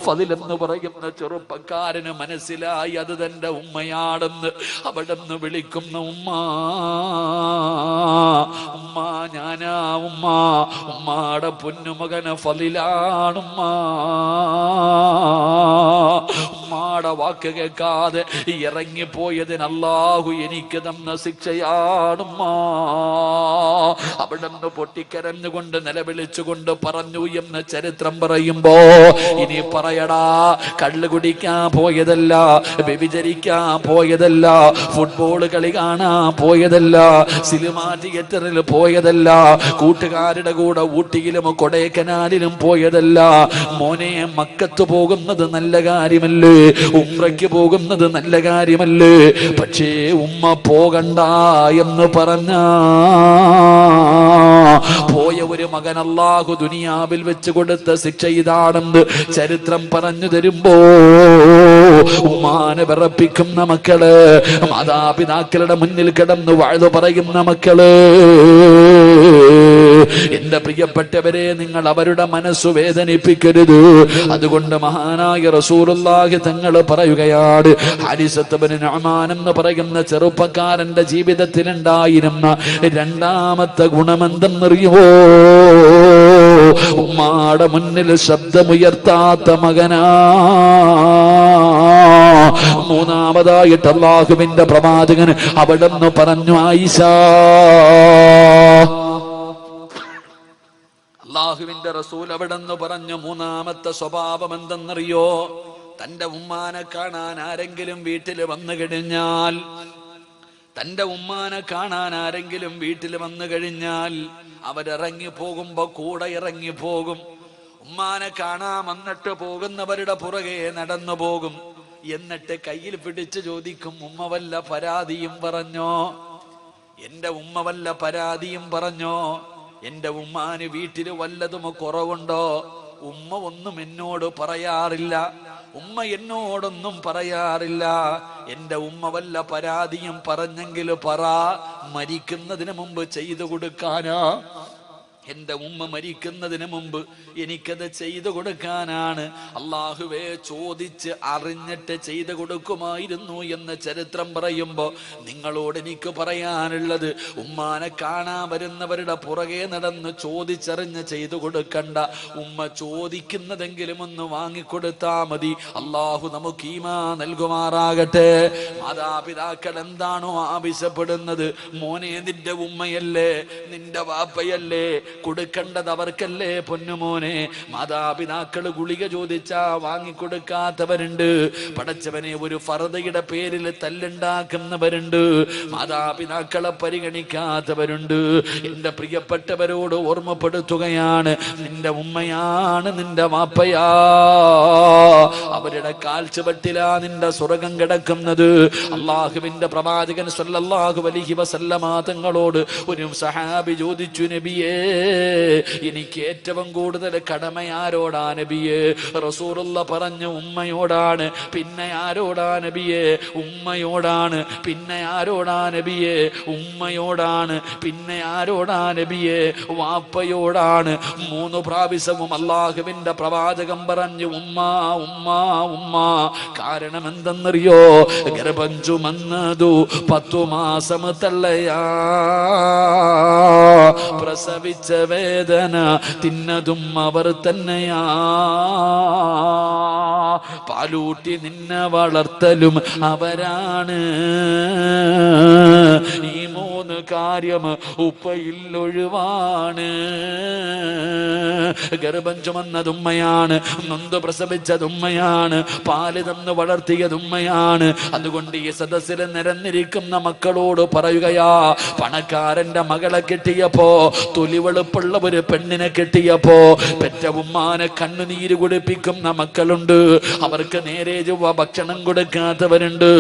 ഫളിലെന്ന് പറയുന്ന ചെറുപ്പക്കാരന് മനസ്സിലായി അത് തന്റെ ഉമ്മയാണെന്ന്. അവിടെ നിന്ന് വിളിക്കുന്ന ഉമ്മ, ഉമ്മ ഞാനാ ഉമ്മ, ഉമ്മാടെ പൊന്നുമകന് ഫളിലാണുമ്മ. ഉമ്മാടെ വാക്ക് കേൾക്കാതെ ഇറങ്ങിപ്പോയതിന് അല്ലാഹു എനിക്ക് തന്ന ശിക്ഷയാണുമ്മ. അവിടെ നിന്ന് പൊട്ടിക്കരഞ്ഞുകൊണ്ട് നിലവിളിച്ചുകൊണ്ട് പറഞ്ഞു എന്ന് ചരിത്രം പറയുമ്പോ ഇനി പറയടാ, കള്ള് കുടിക്കാൻ പോയതല്ല, വ്യഭിചരിക്കാൻ പോയതല്ല, ഫുട്ബോൾ കളി കാണാൻ പോയതല്ല, സിനിമാ തിയേറ്ററിൽ പോയതല്ല, കൂട്ടുകാരുടെ കൂടെ ഊട്ടിയിലും കൊടൈക്കനാലിലും പോയതല്ല. മോനെ, മക്കത്ത് പോകുന്നത് നല്ല കാര്യമല്ലേ, ഉംറയ്ക്ക് പോകുന്നത് നല്ല കാര്യമല്ലേ. പക്ഷേ ഉമ്മ പോകണ്ട എന്ന് പറഞ്ഞ പോയ ഒരു മകൻ അല്ലാഹു ദുനിയാവിൽ വെച്ച് കൊടുത്ത ശിക്ഷ ഇതാണെന്ന് ചരിത്രം പറഞ്ഞു തരുമ്പോ ഉമ്മാനെ വിറപ്പിക്കുന്ന മക്കള്, മാതാപിതാക്കളുടെ മുന്നിൽ കിടന്ന് വാഴ്ന്നു പറയുന്ന മക്കള്, എന്റെ പ്രിയപ്പെട്ടവരെ, നിങ്ങൾ അവരുടെ മനസ്സു വേദനിപ്പിക്കരുത്. അതുകൊണ്ട് മഹാനായ റസൂലുള്ളാഹി തങ്ങൾ പറയുകയാണ്, ഹാരിസത്ത് ഇബ്നു നുഅ്മാൻ എന്ന് പറയുന്ന ചെറുപ്പക്കാരന്റെ ജീവിതത്തിൽ ഉണ്ടായിരുന്ന രണ്ടാമത്തെ ഗുണമെന്തെന്നറിയുമോ? ഉമ്മാടെ മുന്നിൽ ശബ്ദമുയർത്താത്ത മകനാ. മൂന്നാമതായിട്ട് അല്ലാഹുവിന്റെ പ്രവാചകൻ അവിടെ നിന്ന് പറഞ്ഞു, ആയിഷ, അല്ലാഹുവിന്റെ റസൂൽ അവിടെ നിന്ന് പറഞ്ഞു, മൂന്നാമത്തെ സ്വഭാവം എന്തെന്നറിയോ? തന്റെ ഉമ്മാനെ കാണാൻ ആരെങ്കിലും വീട്ടിൽ വന്നു കഴിഞ്ഞാൽ, തന്റെ ഉമ്മാനെ കാണാൻ ആരെങ്കിലും വീട്ടിൽ വന്നു കഴിഞ്ഞാൽ അവരിറങ്ങി പോകുമ്പോ കൂടെ ഇറങ്ങി പോകും. ഉമ്മാനെ കാണാൻ വന്നിട്ട് പോകുന്നവരുടെ പുറകെ നടന്നു പോകും. എന്നിട്ട് കയ്യിൽ പിടിച്ച് ചോദിക്കും, ഉമ്മ വല്ല പരാതിയും പറഞ്ഞോ? എന്റെ ഉമ്മ വല്ല പരാതിയും പറഞ്ഞോ? എന്റെ ഉമ്മാന് വീട്ടിൽ വല്ലതും കുറവുണ്ടോ? ഉമ്മ ഒന്നും എന്നോട് പറയാറില്ല, ഉമ്മ എന്നോടൊന്നും പറയാറില്ല. എന്റെ ഉമ്മ വല്ല പരാതിയും പറഞ്ഞെങ്കിൽ പറ, മരിക്കുന്നതിന് മുമ്പ് ചെയ്തു കൊടുക്കാനാ. എന്റെ ഉമ്മ മരിക്കുന്നതിന് മുമ്പ് എനിക്കത് ചെയ്തു കൊടുക്കാനാണ്. അള്ളാഹുവേ, ചോദിച്ച് അറിഞ്ഞിട്ട് ചെയ്തു കൊടുക്കുമായിരുന്നു എന്ന് ചരിത്രം പറയുമ്പോ നിങ്ങളോട് എനിക്ക് പറയാനുള്ളത്, ഉമ്മാനെ കാണാൻ വരുന്നവരുടെ പുറകെ നടന്ന് ചോദിച്ചറിഞ്ഞ് ചെയ്തു കൊടുക്കണ്ട. ഉമ്മ ചോദിക്കുന്നതെങ്കിലും ഒന്ന് വാങ്ങിക്കൊടുത്താ മതി. അള്ളാഹു നമുക്ക് ഈമാ നൽകുമാറാകട്ടെ. മാതാപിതാക്കൾ എന്താണോ ആവശ്യപ്പെടുന്നത്, മോനെ നിന്റെ ഉമ്മയല്ലേ നിന്റെ വാപ്പയല്ലേ, കൊടുക്കേണ്ടത് അവർക്കല്ലേ പൊന്നുമോനെ. മാതാപിതാക്കൾ ഗുളിക ചോദിച്ചാ വാങ്ങിക്കൊടുക്കാത്തവരുണ്ട്. പടച്ചവനെ, ഒരു ഫർദയുടെ പേരിൽ തല്ലുണ്ടാക്കുന്നവരുണ്ട്. മാതാപിതാക്കളെ പരിഗണിക്കാത്തവരുണ്ട്. എന്റെ പ്രിയപ്പെട്ടവരോട് ഓർമ്മപ്പെടുത്തുകയാണ്, നിന്റെ ഉമ്മയാണ് നിന്റെ വാപ്പയാ. അവരുടെ കാൽച്ചുവട്ടിലാ നിന്റെ സ്വർഗം കിടക്കുന്നത്. അള്ളാഹുവിന്റെ പ്രവാചകൻ സല്ലല്ലാഹു അലൈഹി വസല്ലമ തങ്ങളോട് ഒരു സഹാബി ചോദിച്ചു, നബിയേ, എനിക്ക് ഏറ്റവും കൂടുതൽ കടമ ആരോടാ നബിയേ? റസൂലുള്ള പറഞ്ഞു, ഉമ്മയോടാണ്. പിന്നെ ആരോടാ നബിയേ? ഉമ്മയോടാണ്. പിന്നെ ആരോടാ നബിയേ? ഉമ്മയോടാണ്. പിന്നെ ആരോടാ നബിയേ? വാപ്പയോടാണ്. 3 പ്രാവശ്യവും അള്ളാഹുവിന്റെ പ്രവാചകം പറഞ്ഞു, ഉമ്മ ഉമ്മ ഉമ്മ. കാരണം എന്തെന്നറിയോ? ഗർഭം ചുമന്നതു 10 മാസം തള്ളയാ, പ്രസവിച്ച വേദന തിന്നതും അവർ തന്നെയാ, പാലൂട്ടി നിന്നെ വളർത്തലും അവരാണ്. ഈ 3 കാര്യം ഉപ്പയിൽ ഒഴിവാണ്. ഗർഭം ചുമന്നത് ഉമ്മയാണ്, നൊന്ത് പ്രസവിച്ചത് ഉമ്മയാണ്, പാല് തന്ന് വളർത്തിയത് ഉമ്മയാണ്. അതുകൊണ്ട് ഈ സദസ്സിൽ നിരന്നിരിക്കുന്ന മക്കളോട് പറയുകയാ, പണക്കാരന്റെ മകളെ കിട്ടിയപ്പോ, തൊലിവെളുപ്പുള്ള ഒരു പെണ്ണിനെ കിട്ടിയപ്പോ പെറ്റ ഉമ്മാനെ കണ്ണുനീര് കുടിപ്പിക്കുന്ന മക്കളുണ്ട്. അവർക്ക് നേരെ ചൊവ്വ ഭക്ഷണം കൊടുക്കാത്തവരുണ്ട്,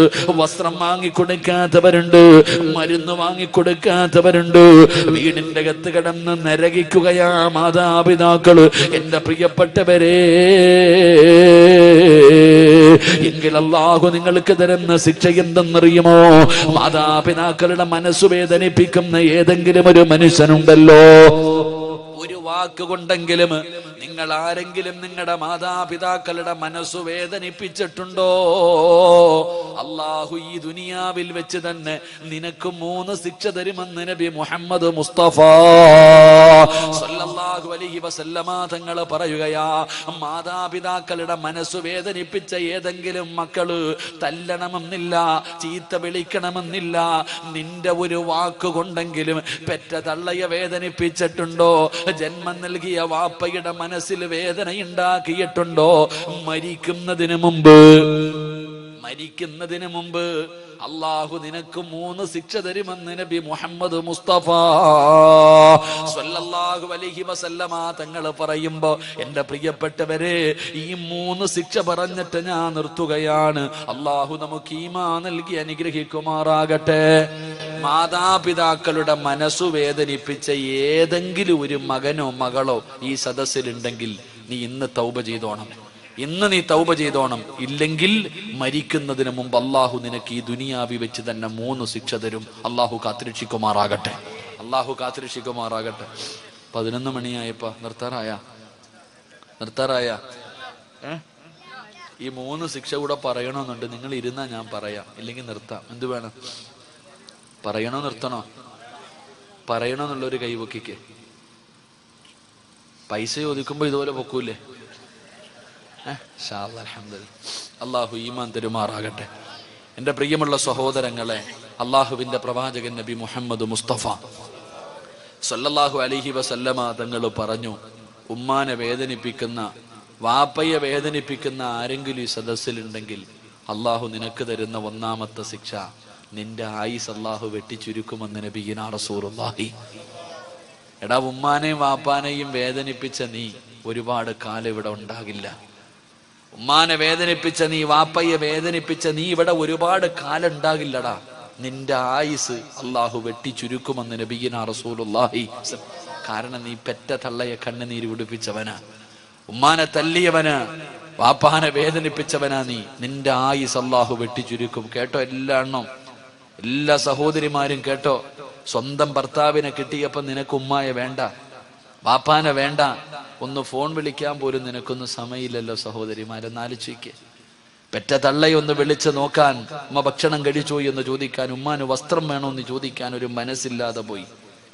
വസ്ത്രം വാങ്ങിക്കൊടുക്കാത്തവരുണ്ട്, മരുന്ന് വാങ്ങിക്കൊടുക്കാത്തവരുണ്ട്. വീടിന്റെ അകത്ത് കിടന്ന് നരകിക്കുകയാ മാതാപിതാക്കള്. എന്റെ പ്രിയപ്പെട്ടവരെ, എങ്കിൽ അല്ലാഹു നിങ്ങൾക്ക് തരുന്ന ശിക്ഷ എന്തെന്നറിയുമോ? മാതാപിതാക്കളുടെ മനസ്സു വേദനിപ്പിക്കുന്ന ഏതെങ്കിലും ഒരു മനുഷ്യനുണ്ടല്ലോ, ഒരു വാക്കുകൊണ്ടെങ്കിലും നിങ്ങൾ ആരെങ്കിലും നിങ്ങളുടെ മാതാപിതാക്കളുടെ മനസ്സു വേദനിപ്പിച്ചിട്ടുണ്ടോ? അള്ളാഹു ഈ ദുനിയാവിൽ വെച്ച് തന്നെ നിനക്ക് 3 ശിക്ഷ തരുമെന്ന് നബി മുഹമ്മദ് മുസ്തഫ സല്ലല്ലാഹു അലൈഹി വസല്ലമ തങ്ങൾ പറയുകയാ. മാതാപിതാക്കളുടെ മനസ്സു വേദനിപ്പിച്ച ഏതെങ്കിലും മക്കള് തല്ലണമെന്നില്ല, ചീത്ത വിളിക്കണമെന്നില്ല, നിന്റെ ഒരു വാക്കുകൊണ്ടെങ്കിലും പെറ്റ തള്ളയെ വേദനിപ്പിച്ചിട്ടുണ്ടോ? ജന്മം നൽകിയ വാപ്പയുടെ മനസ്സിൽ വേദനയുണ്ടാക്കിയിട്ടുണ്ടോ? മരിക്കുന്നതിന് മുമ്പ് അള്ളാഹു നിനക്ക് 3 ശിക്ഷ തരുമെന്ന് നബി മുഹമ്മദ് മുസ്തഫ സ്വല്ലല്ലാഹു അലൈഹി വസല്ലമ തങ്ങൾ പറയുമ്പോ, എന്റെ പ്രിയപ്പെട്ടവരെ, ഈ 3 ശിക്ഷ പറഞ്ഞിട്ട് ഞാൻ നിർത്തുകയാണ്. അള്ളാഹു നമുക്ക് ഈമാൻ നൽകി അനുഗ്രഹിക്കുമാറാകട്ടെ. മാതാപിതാക്കളുടെ മനസ്സു വേദനിപ്പിച്ച ഏതെങ്കിലും ഒരു മകനോ മകളോ ഈ സദസ്സിലുണ്ടെങ്കിൽ നീ ഇന്ന് തൗബ ചെയ്തോണം. നീ തൗബ ചെയ്തോണം. ഇല്ലെങ്കിൽ മരിക്കുന്നതിന് മുമ്പ് അള്ളാഹു നിനക്ക് ഈ ദുനിയാവി വെച്ച് തന്നെ 3 ശിക്ഷ തരും. അള്ളാഹു കാത്തിരക്ഷിക്കുമാറാകട്ടെ. 11 മണിയായപ്പോ നിർത്താറായ ഈ 3 ശിക്ഷ കൂടെ പറയണമെന്നുണ്ട്. നിങ്ങൾ ഇരുന്നാ ഞാൻ പറയാം, ഇല്ലെങ്കിൽ നിർത്താം. എന്ത് വേണം? പറയണോ നിർത്തണോ? പറയണമെന്നുള്ളൊരു കൈവക്കിക്ക്. പൈസ ചോദിക്കുമ്പോ ഇതുപോലെ പൊക്കൂല്ലേ? അള്ളാഹു ഈമാൻ തരുമാറാകട്ടെ. എൻ്റെ പ്രിയമുള്ള സഹോദരങ്ങളെ, അള്ളാഹുവിന്റെ പ്രവാചകൻ നബി മുഹമ്മദ് മുസ്തഫ സല്ലല്ലാഹു അലൈഹി വസല്ലമ തങ്ങൾ പറഞ്ഞു, ഉമ്മാനെ വേദനിപ്പിക്കുന്ന, വാപ്പയെ വേദനിപ്പിക്കുന്ന ആരെങ്കിലും ഈ സദസ്സിലുണ്ടെങ്കിൽ അള്ളാഹു നിനക്ക് തരുന്ന 1ാമത്തെ ശിക്ഷ, നിന്റെ ആയുസ് അള്ളാഹു വെട്ടിച്ചുരുക്കുമെന്ന് നബിയിനാ റസൂലുള്ളാഹി. എടാ, ഉമ്മാനെയും വാപ്പാനെയും വേദനിപ്പിച്ച നീ ഒരുപാട് കാലം ഇവിടെ ഉണ്ടാകില്ല. ഉമ്മാനെ വേദനിപ്പിച്ച നീ, വാപ്പയെ വേദനിപ്പിച്ച നീ ഇവിടെ ഒരുപാട് കാലം ഉണ്ടാകില്ലടാ. നിന്റെ ആയുസ് അള്ളാഹു വെട്ടിച്ചുരുക്കുമെന്ന് നബിയിനാ റസൂലുള്ളാഹി. കാരണം നീ പെറ്റ തള്ളയെ കണ്ണുനീര് കുടിപ്പിച്ചവനാ, ഉമ്മാനെ തല്ലിയവനാ, വാപ്പാനെ വേദനിപ്പിച്ചവനാ നീ. നിന്റെ ആയുസ് അള്ളാഹു വെട്ടിച്ചുരുക്കും. കേട്ടോ എല്ലാ സഹോദരിമാരും കേട്ടോ. സ്വന്തം ഭർത്താവിനെ കിട്ടിയപ്പോ നിനക്ക് ഉമ്മായ വേണ്ട, വാപ്പാനെ വേണ്ട, ഒന്ന് ഫോൺ വിളിക്കാൻ പോലും നിനക്കൊന്നും സമയമില്ലല്ലോ സഹോദരിമാരെന്നാലോചിക്ക്. പെറ്റ തള്ളയൊന്ന് വിളിച്ച് നോക്കാൻ, ഉമ്മ ഭക്ഷണം കഴിച്ചോ എന്ന് ചോദിക്കാൻ, ഉമ്മാന് വസ്ത്രം വേണോ എന്ന് ചോദിക്കാൻ ഒരു മനസ്സില്ലാതെ പോയി.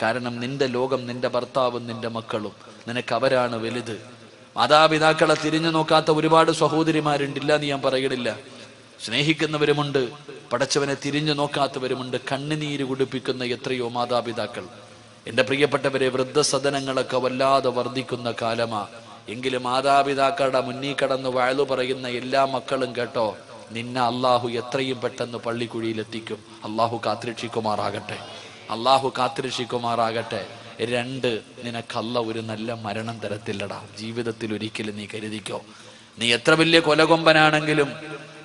കാരണം നിന്റെ ലോകം നിന്റെ ഭർത്താവും നിന്റെ മക്കളും, നിനക്ക് അവരാണ് വലുത്. മാതാപിതാക്കളെ തിരിഞ്ഞു നോക്കാത്ത ഒരുപാട് സഹോദരിമാരുണ്ടില്ല എന്ന് ഞാൻ പറയണില്ല. സ്നേഹിക്കുന്നവരുമുണ്ട്, പടച്ചവനെ തിരിഞ്ഞു നോക്കാത്തവരുമുണ്ട്. കണ്ണുനീര് കുടിപ്പിക്കുന്ന എത്രയോ മാതാപിതാക്കൾ. എൻ്റെ പ്രിയപ്പെട്ടവരെ, വൃദ്ധസദനങ്ങളൊക്കെ വല്ലാതെ വർദ്ധിക്കുന്ന കാലമാ. എങ്കിലും മാതാപിതാക്കളുടെ മുന്നിൽ കടന്ന് വയലു പറയുന്ന എല്ലാ മക്കളും കേട്ടോ, നിന്നെ അള്ളാഹു എത്രയും പെട്ടെന്ന് പള്ളിക്കുഴിയിലെത്തിക്കും. അള്ളാഹു കാത്തിരക്ഷിക്കുമാറാകട്ടെ, അള്ളാഹു കാത്തിരക്ഷിക്കുമാറാകട്ടെ. 2, നിനക്കല്ല ഒരു നല്ല മരണം തരത്തില്ലടാ ജീവിതത്തിൽ ഒരിക്കലും. നീ കരുതിക്കോ, നീ എത്ര വലിയ കൊലകൊമ്പനാണെങ്കിലും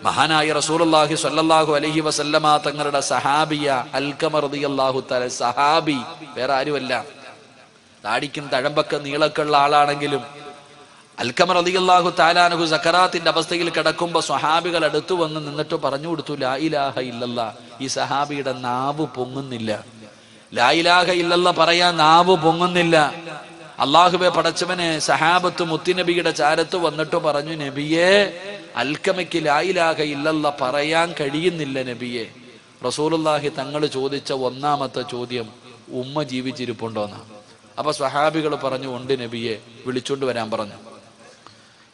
മഹാനായ റസൂലുള്ളാഹി സ്വല്ലല്ലാഹു അലൈഹി വസല്ലമ തങ്ങളുടെ സഹാബിയ അൽഖമ റളിയല്ലാഹു തആല, സഹാബി വേറെ ആരുമല്ല, താടിക്കും തഴമ്പൊക്കെ നീളക്കുള്ള ആളാണെങ്കിലും അൽഖമ റളിയല്ലാഹു തആല അൻഹു സക്കറാത്തിന്റെ അവസ്ഥയിൽ കിടക്കുമ്പോൾ സ്വഹാബികൾ അടുത്തു വന്ന് നിന്നിട്ട് പറഞ്ഞു കൊടുത്തു, ലാ ഇലാഹ ഇല്ലല്ലാ. ഈ സഹാബിയുടെ നാവ് പൊങ്ങുന്നില്ല, ലാ ഇലാഹ ഇല്ലല്ലാ പറയാൻ നാവ് പൊങ്ങുന്നില്ല. അള്ളാഹുവെ പടച്ചവനെ, സഹാബത്ത് മുത്തുനബിയുടെ ചാരത്ത് വന്നിട്ട് പറഞ്ഞു, നബിയെ, അൽക്കമയ്ക്ക് ലാ ഇലാഹ ഇല്ലല്ലാ പറയാൻ കഴിയുന്നില്ല നബിയെ. റസൂലുള്ളാഹി തങ്ങൾ ചോദിച്ച ഒന്നാമത്തെ ചോദ്യം, ഉമ്മ ജീവിച്ചിരിപ്പുണ്ടോന്നാ. അപ്പൊ സ്വഹാബികൾ പറഞ്ഞു, ഉണ്ട് നബിയെ, വിളിച്ചുകൊണ്ട് വരാൻ പറഞ്ഞു.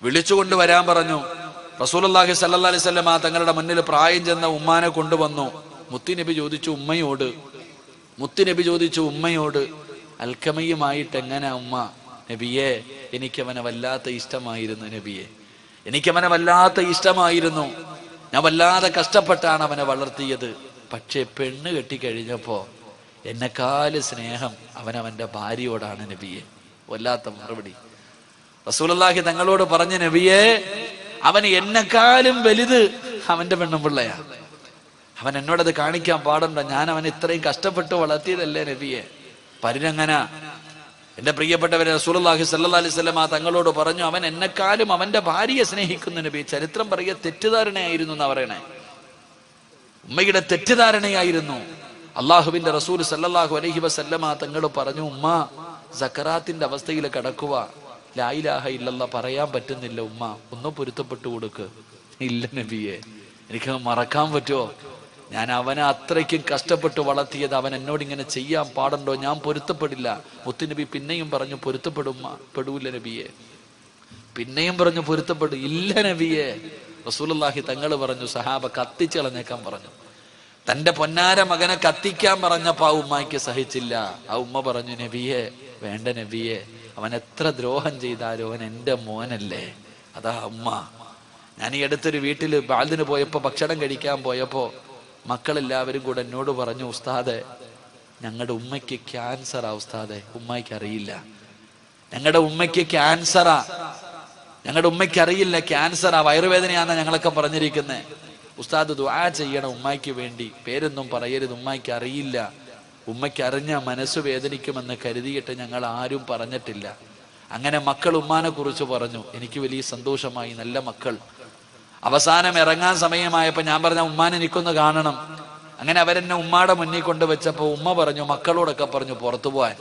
വിളിച്ചുകൊണ്ട് വരാൻ പറഞ്ഞു. റസൂലുള്ളാഹി സ്വല്ലല്ലാഹി അലൈഹി വസല്ലം തങ്ങളുടെ മുന്നിൽ പ്രായം ചെന്ന ഉമ്മാനെ കൊണ്ടുവന്നു. മുത്തുനബി ചോദിച്ചു ഉമ്മയോട്, അൽക്കമയുമായിട്ട് എങ്ങനെ ഉമ്മ? നബിയെ, എനിക്കവനെ വല്ലാത്ത ഇഷ്ടമായിരുന്നു നബിയെ, എനിക്കവനെ വല്ലാത്ത ഇഷ്ടമായിരുന്നു. ഞാൻ വല്ലാതെ കഷ്ടപ്പെട്ടാണ് അവനെ വളർത്തിയത്. പക്ഷെ പെണ്ണ് കെട്ടിക്കഴിഞ്ഞപ്പോ എന്നെക്കാല് സ്നേഹം അവനവന്റെ ഭാര്യയോടാണ് നബിയെ. വല്ലാത്ത മറുപടി. റസൂലുള്ളാഹി തങ്ങളോട് പറഞ്ഞ, നബിയെ, അവൻ എന്നെക്കാലും വലുത് അവന്റെ പെണ്ണും പിള്ളയാ. അവൻ എന്നോടത് കാണിക്കാൻ പാടുണ്ടോ? ഞാൻ അവൻ ഇത്രയും കഷ്ടപ്പെട്ട് വളർത്തിയതല്ലേ നബിയെ. പരിരങ്ങനെ എന്റെ പ്രിയപ്പെട്ടവരെ, റസൂലുള്ളാഹി സ്വല്ലല്ലാഹി അലൈഹി വസല്ലം തങ്ങളോട് പറഞ്ഞു, അവൻ എന്നെക്കാളും അവന്റെ ഭാര്യയെ സ്നേഹിക്കുന്ന നബി. ചരിത്രം പറയുക, തെറ്റിദ്ധാരണയായിരുന്നു എന്നാ പറയണേ. ഉമ്മയുടെ തെറ്റിദ്ധാരണയായിരുന്നു. അള്ളാഹുവിന്റെ റസൂൽ സല്ലല്ലാഹു അലൈഹി വസല്ലം തങ്ങൾ പറഞ്ഞു, ഉമ്മ സക്കറാത്തിന്റെ അവസ്ഥയിൽ കിടക്കുക, ലാ ഇലാഹ ഇല്ലല്ലാ പറയാൻ പറ്റുന്നില്ല ഉമ്മ, ഒന്ന് പൊരുത്തപ്പെട്ടു കൊടുക്ക്. ഇല്ല നബിയെ, എനിക്ക് മറക്കാൻ പറ്റുമോ? ഞാൻ അവനെ അത്രയ്ക്കും കഷ്ടപ്പെട്ട് വളർത്തിയത്, അവൻ എന്നോട് ഇങ്ങനെ ചെയ്യാൻ പാടുണ്ടോ? ഞാൻ പൊരുത്തപ്പെടില്ല. മുത്തുനബി പിന്നെയും പറഞ്ഞു, പെടൂല നബിയെ. പിന്നെയും പറഞ്ഞു, പൊരുത്തപ്പെടും. ഇല്ല നബിയെ. റസൂലുള്ളാഹി തങ്ങൾ പറഞ്ഞു, സഹാബ കത്തിച്ചളഞ്ഞേക്കാൻ പറഞ്ഞു. തന്റെ പൊന്നാര മകനെ കത്തിക്കാൻ പറഞ്ഞപ്പോ ആ ഉമ്മായിക്ക് സഹിച്ചില്ല. ആ ഉമ്മ പറഞ്ഞു, നബിയെ, വേണ്ട നബിയെ, അവൻ എത്ര ദ്രോഹം ചെയ്താലും അവൻ എന്റെ മോനല്ലേ. അതാ ഉമ്മ. ഞാൻ ഈ അടുത്തൊരു വീട്ടില് ബാലിന് പോയപ്പോ, ഭക്ഷണം കഴിക്കാൻ പോയപ്പോ മക്കളെല്ലാവരും കൂടെ എന്നോട് പറഞ്ഞു, ഉസ്താദെ, ഞങ്ങളുടെ ഉമ്മയ്ക്ക് ക്യാൻസറാ ഉസ്താദെ. ഉമ്മയ്ക്ക് അറിയില്ല, ഞങ്ങളുടെ ഉമ്മയ്ക്ക് ക്യാൻസറാ. ഞങ്ങളുടെ ഉമ്മയ്ക്ക് അറിയില്ല ക്യാൻസറാ, വയറുവേദനയാണെന്നാ ഞങ്ങളൊക്കെ പറഞ്ഞിരിക്കുന്നത്. ഉസ്താദ് ദുആ ചെയ്യണം ഉമ്മയ്ക്ക് വേണ്ടി. പേരൊന്നും പറയരുത്, ഉമ്മയ്ക്ക് അറിയില്ല. ഉമ്മയ്ക്ക് അറിഞ്ഞ മനസ്സ് വേദനിക്കുമെന്ന് കരുതിയിട്ട് ഞങ്ങൾ ആരും പറഞ്ഞിട്ടില്ല. അങ്ങനെ മക്കൾ ഉമ്മാനെ കുറിച്ച് പറഞ്ഞു. എനിക്ക് വലിയ സന്തോഷമായി, നല്ല മക്കൾ. അവസാനം ഇറങ്ങാൻ സമയമായപ്പോ ഞാൻ പറഞ്ഞ, ഉമ്മാനെ എനിക്കൊന്ന് കാണണം. അങ്ങനെ അവരെന്നെ ഉമ്മാടെ മുന്നിൽ കൊണ്ടുവച്ചപ്പോ ഉമ്മ പറഞ്ഞു, മക്കളോടൊക്കെ പറഞ്ഞു പുറത്തു പോകാൻ.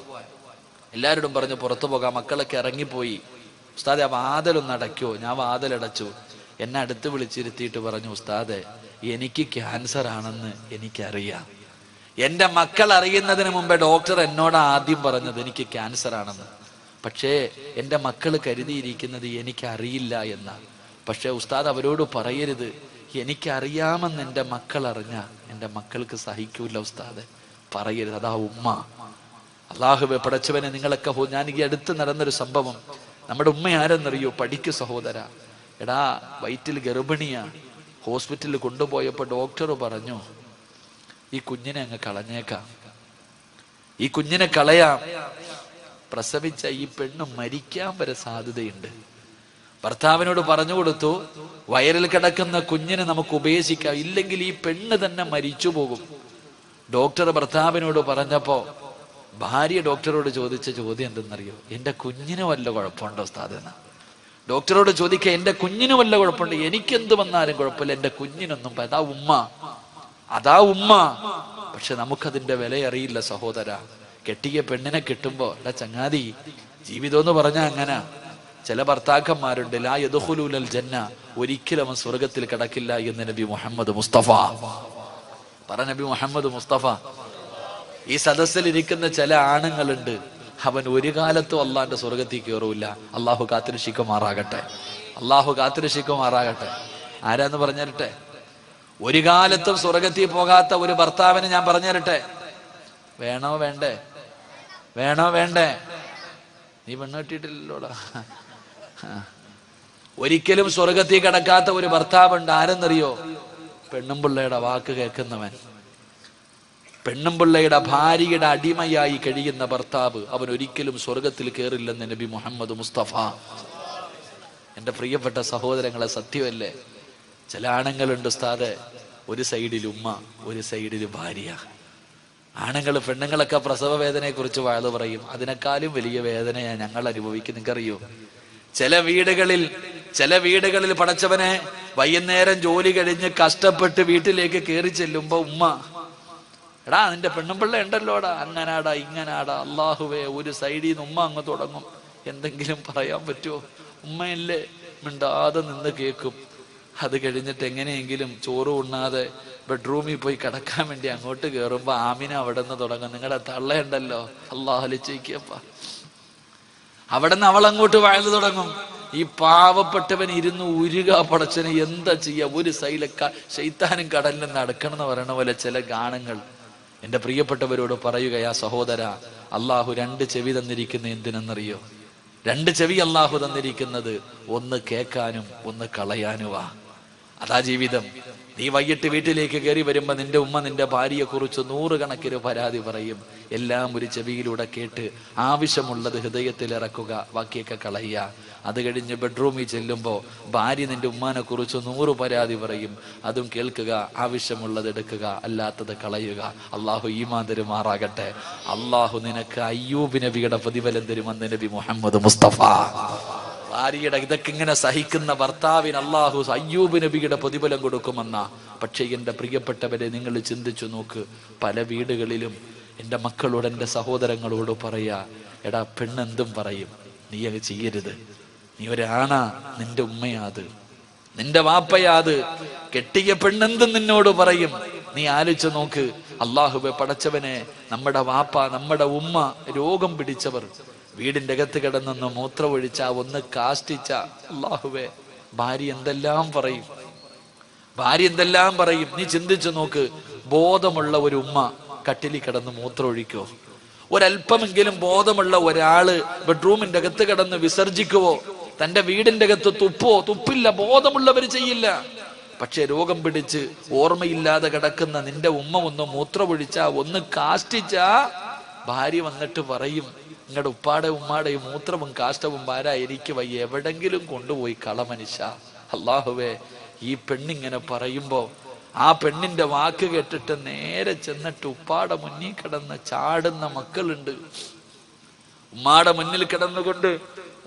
എല്ലാവരോടും പറഞ്ഞു പുറത്തു പോകാം. മക്കളൊക്കെ ഇറങ്ങിപ്പോയി. ഉസ്താദെ, ആ വാതിലൊന്ന് അടയ്ക്കോ? ഞാൻ വാതിലടച്ചു. എന്നെ അടുത്ത് വിളിച്ചിരുത്തിയിട്ട് പറഞ്ഞു, ഉസ്താദെ, എനിക്ക് ക്യാൻസർ ആണെന്ന് എനിക്കറിയാം. എൻ്റെ മക്കൾ അറിയുന്നതിന് മുമ്പേ ഡോക്ടർ എന്നോട് ആദ്യം പറഞ്ഞത് എനിക്ക് ക്യാൻസർ ആണെന്ന്. പക്ഷേ എൻ്റെ മക്കൾ കരുതിയിരിക്കുന്നത് എനിക്കറിയില്ല എന്നാണ്. പക്ഷെ ഉസ്താദ് അവരോട് പറയരുത്, എനിക്കറിയാമെന്ന് എൻ്റെ മക്കൾ അറിഞ്ഞ എൻ്റെ മക്കൾക്ക് സഹിക്കൂല ഉസ്താദ്, പറയരുത്. അതാ ഉമ്മ. അല്ലാഹുവേ പടച്ചവനെ, നിങ്ങളൊക്കെ ഞാൻ ഈ അടുത്ത് നടന്നൊരു സംഭവം. നമ്മുടെ ഉമ്മ ആരെന്നറിയോ? പഠിക്കു സഹോദര. എടാ, വയറ്റിൽ ഗർഭിണിയാ. ഹോസ്പിറ്റലിൽ കൊണ്ടുപോയപ്പോ ഡോക്ടർ പറഞ്ഞു, ഈ കുഞ്ഞിനെ അങ്ങ് കളഞ്ഞേക്കാം, ഈ കുഞ്ഞിനെ കളയാം. പ്രസവിച്ച ഈ പെണ്ണ് മരിക്കാൻ വരെ സാധ്യതയുണ്ട്. ഭർത്താവിനോട് പറഞ്ഞു കൊടുത്തു, വയറിൽ കിടക്കുന്ന കുഞ്ഞിനെ നമുക്ക് ഉപേക്ഷിക്കാം, ഇല്ലെങ്കിൽ ഈ പെണ്ണ് തന്നെ മരിച്ചു പോകും. ഡോക്ടർ ഭർത്താവിനോട് പറഞ്ഞപ്പോ ഭാര്യ ഡോക്ടറോട് ചോദിച്ച ചോദ്യം എന്തെന്നറിയോ? എന്റെ കുഞ്ഞിന് വല്ല കുഴപ്പമുണ്ടോ ഉസ്താദ് എന്ന് ഡോക്ടറോട് ചോദിക്കുക. എന്റെ കുഞ്ഞിന് വല്ല കുഴപ്പമുണ്ട്? എനിക്കെന്ത് വന്നാലും കുഴപ്പമില്ല, എന്റെ കുഞ്ഞിനൊന്നും. അതാ ഉമ്മ, അതാ ഉമ്മ. പക്ഷെ നമുക്കതിന്റെ വില അറിയില്ല സഹോദര. കെട്ടിയ പെണ്ണിനെ കിട്ടുമ്പോ, എടാ ചങ്ങാതി, ജീവിതം എന്ന് പറഞ്ഞാൽ അങ്ങനെ. ചില ഭർത്താക്കന്മാരുണ്ട്, ലാ യദ്ഖുലൂനൽ ജന്ന, ഒരിക്കലും അവൻ സ്വർഗത്തിൽ കടക്കില്ല എന്ന് നബി മുഹമ്മദ് മുസ്തഫ. നബി മുഹമ്മദ് മുസ്തഫ. ഈ സദസ്സിൽ ഇരിക്കുന്ന ചില ആണുങ്ങളുണ്ട്, അവൻ ഒരു കാലത്തും അള്ളാന്റെ സ്വർഗത്തിൽ കയറൂല. അള്ളാഹു കാത്തിരക്ഷിക്കുമാറാകട്ടെ, അള്ളാഹു കാത്തിരക്ഷിക്കുമാറാകട്ടെ. ആരാന്ന് പറഞ്ഞിരട്ടെ? ഒരു കാലത്തും സ്വർഗത്തിൽ പോകാത്ത ഒരു ഭർത്താവിനെ ഞാൻ പറഞ്ഞിരട്ടെ. വേണോ വേണ്ടേ? വേണോ വേണ്ടേ? നീ പെണ്ണ് കെട്ടിയിട്ടില്ലല്ലോടാ. ഒരിക്കലും സ്വർഗത്തിൽ കിടക്കാത്ത ഒരു ഭർത്താവുണ്ട്. ആരെന്നറിയോ? പെണ്ണും പിള്ളയുടെ വാക്ക് കേൾക്കുന്നവൻ, പെണ്ണും പിള്ളയുടെ ഭാര്യയുടെ അടിമയായി കഴിയുന്ന ഭർത്താവ്, അവൻ ഒരിക്കലും സ്വർഗത്തിൽ കയറില്ലെന്ന് നബി മുഹമ്മദ് മുസ്തഫ. എൻ്റെ പ്രിയപ്പെട്ട സഹോദരങ്ങളെ, സത്യമല്ലേ? ചില ആണുങ്ങളുണ്ട് ഉസ്താദെ, ഒരു സൈഡിൽ ഉമ്മ, ഒരു സൈഡിൽ ഭാര്യ. ആണുങ്ങൾ പെണ്ണുങ്ങളൊക്കെ പ്രസവ വേദനയെ കുറിച്ച് വാഴ്ന്നു പറയും. അതിനേക്കാളും വലിയ വേദനയാണ് ഞങ്ങൾ അനുഭവിക്കും. നിങ്ങൾക്കറിയോ? ചില വീടുകളിൽ പടച്ചവനെ വൈകുന്നേരം ജോലി കഴിഞ്ഞ് കഷ്ടപ്പെട്ട് വീട്ടിലേക്ക് കയറി ചെല്ലുമ്പോ ഉമ്മ, എടാ നിന്റെ പെണ്ണുമ്പിള്ള ഉണ്ടല്ലോടാ, അങ്ങനാടാ ഇങ്ങനാടാ. അള്ളാഹുവേ, ഒരു സൈഡിൽ നിന്ന് ഉമ്മ അങ്ങ് തുടങ്ങും. എന്തെങ്കിലും പറയാൻ പറ്റുമോ? ഉമ്മയല്ലേ, മിണ്ടാതെ നിന്ന് കേൾക്കും. അത് കഴിഞ്ഞിട്ട് എങ്ങനെയെങ്കിലും ചോറ് ഉണ്ണാതെ ബെഡ്റൂമിൽ പോയി കിടക്കാൻ വേണ്ടി അങ്ങോട്ട് കയറുമ്പോ ആമിന അവിടെ നിന്ന് തുടങ്ങും. നിങ്ങളുടെ തള്ളയുണ്ടല്ലോ, അള്ളാഹു അലിച്ചേക്കപ്പ. അവിടെ നിന്ന് അവൾ അങ്ങോട്ട് വാഴ്ന്നു തുടങ്ങും. ഈ പാവപ്പെട്ടവൻ ഇരുന്ന് ഉരുക, പടച്ചനെ എന്താ ചെയ്യാ? ഒരു സൈലക്ക ശൈത്താനും കടലിൽ നടക്കണം എന്ന് പറയണ പോലെ ചില ഗാനങ്ങൾ. എൻ്റെ പ്രിയപ്പെട്ടവരോട് പറയുകയാ സഹോദര, അള്ളാഹു രണ്ട് ചെവി തന്നിരിക്കുന്ന എന്തിനെന്നറിയോ? രണ്ട് ചെവി അള്ളാഹു തന്നിരിക്കുന്നത് ഒന്ന് കേൾക്കാനും ഒന്ന് കളയാനുവാ. അതാ ജീവിതം. നീ വൈകിട്ട് വീട്ടിലേക്ക് കയറി വരുമ്പോ നിന്റെ ഉമ്മ നിന്റെ ഭാര്യയെ കുറിച്ച് 100 കണക്കിന് പരാതി പറയും. എല്ലാം ഒരു ചെവിയിലൂടെ കേട്ട് ആവശ്യമുള്ളത് ഹൃദയത്തിൽ ഇറക്കുക, ബാക്കിയൊക്കെ കളയുക. അത് കഴിഞ്ഞ് ബെഡ്റൂമിൽ ചെല്ലുമ്പോൾ ഭാര്യ നിന്റെ ഉമ്മാനെ കുറിച്ച് 100 പരാതി പറയും. അതും കേൾക്കുക, ആവശ്യമുള്ളത് എടുക്കുക, അല്ലാത്തത് കളയുക. അള്ളാഹു ഈമാൻ തരുമാറാകട്ടെ. അള്ളാഹു നിനക്ക് അയ്യൂബ് നബിയുടെ പ്രതിഫലം തരുമെന്ന് നബി മുഹമ്മദ് മുസ്തഫ. ഭാര്യയുടെ ഇതൊക്കെ ഇങ്ങനെ സഹിക്കുന്ന ഭർത്താവിന് അള്ളാഹു അയ്യൂബ് നബിയുടെ പ്രതിഫലം കൊടുക്കുമെന്ന. പക്ഷേ എൻ്റെ പ്രിയപ്പെട്ടവരെ, നിങ്ങൾ ചിന്തിച്ചു നോക്ക്. പല വീടുകളിലും എൻ്റെ മക്കളോട്, എൻ്റെ സഹോദരങ്ങളോട് പറയാ, എടാ പെണ്ണെന്തും പറയും, നീ അത് ചെയ്യരുത്. നീ ഒരാണാ, നിന്റെ ഉമ്മയാത്, നിന്റെ വാപ്പയാത്. കെട്ടിയ പെണ്ണെന്തും നിന്നോട് പറയും. നീ ആലോചിച്ച് നോക്ക്. അള്ളാഹുവെ പടച്ചവനെ, നമ്മുടെ വാപ്പ, നമ്മുടെ ഉമ്മ രോഗം പിടിച്ചവർ വീടിന്റെ അകത്ത് കിടന്നൊന്ന് മൂത്രമൊഴിച്ച, ഒന്ന് കാഷ്ടിച്ച, അള്ളാഹുവേ, ഭാര്യ എന്തെല്ലാം പറയും, ഭാര്യ എന്തെല്ലാം പറയും. നീ ചിന്തിച്ചു നോക്ക്. ബോധമുള്ള ഒരു ഉമ്മ കട്ടിലിൽ കിടന്ന് മൂത്രമൊഴിക്കോ? ഒരല്പമെങ്കിലും ബോധമുള്ള ഒരാള് ബെഡ്റൂമിന്റെ അകത്ത് കിടന്ന് വിസർജിക്കുവോ? തന്റെ വീടിന്റെ അകത്ത് തുപ്പോ? തുപ്പില്ല. ബോധമുള്ളവർ ചെയ്യില്ല. പക്ഷെ രോഗം പിടിച്ച് ഓർമ്മയില്ലാതെ കിടക്കുന്ന നിന്റെ ഉമ്മ ഒന്ന് മൂത്രമൊഴിച്ച, ഒന്ന് കാഷ്ടിച്ച, ഭാര്യ വന്നിട്ട് പറയും, നിങ്ങളുടെ ഉപ്പാടെ ഉമ്മാടെ മൂത്രവും കാഷ്ടവും ഭാരാ, എനിക്ക് വയ്യ, എവിടെങ്കിലും കൊണ്ടുപോയി കളമനുഷ്യ. അള്ളാഹുവേ, ഈ പെണ്ണിങ്ങനെ പറയുമ്പോ ആ പെണ്ണിന്റെ വാക്ക് കേട്ടിട്ട് നേരെ ചെന്നിട്ട് ഉപ്പാടെ മുന്നിൽ കിടന്ന് ചാടുന്ന മക്കളുണ്ട്. ഉമ്മാടെ മുന്നിൽ കിടന്നുകൊണ്ട്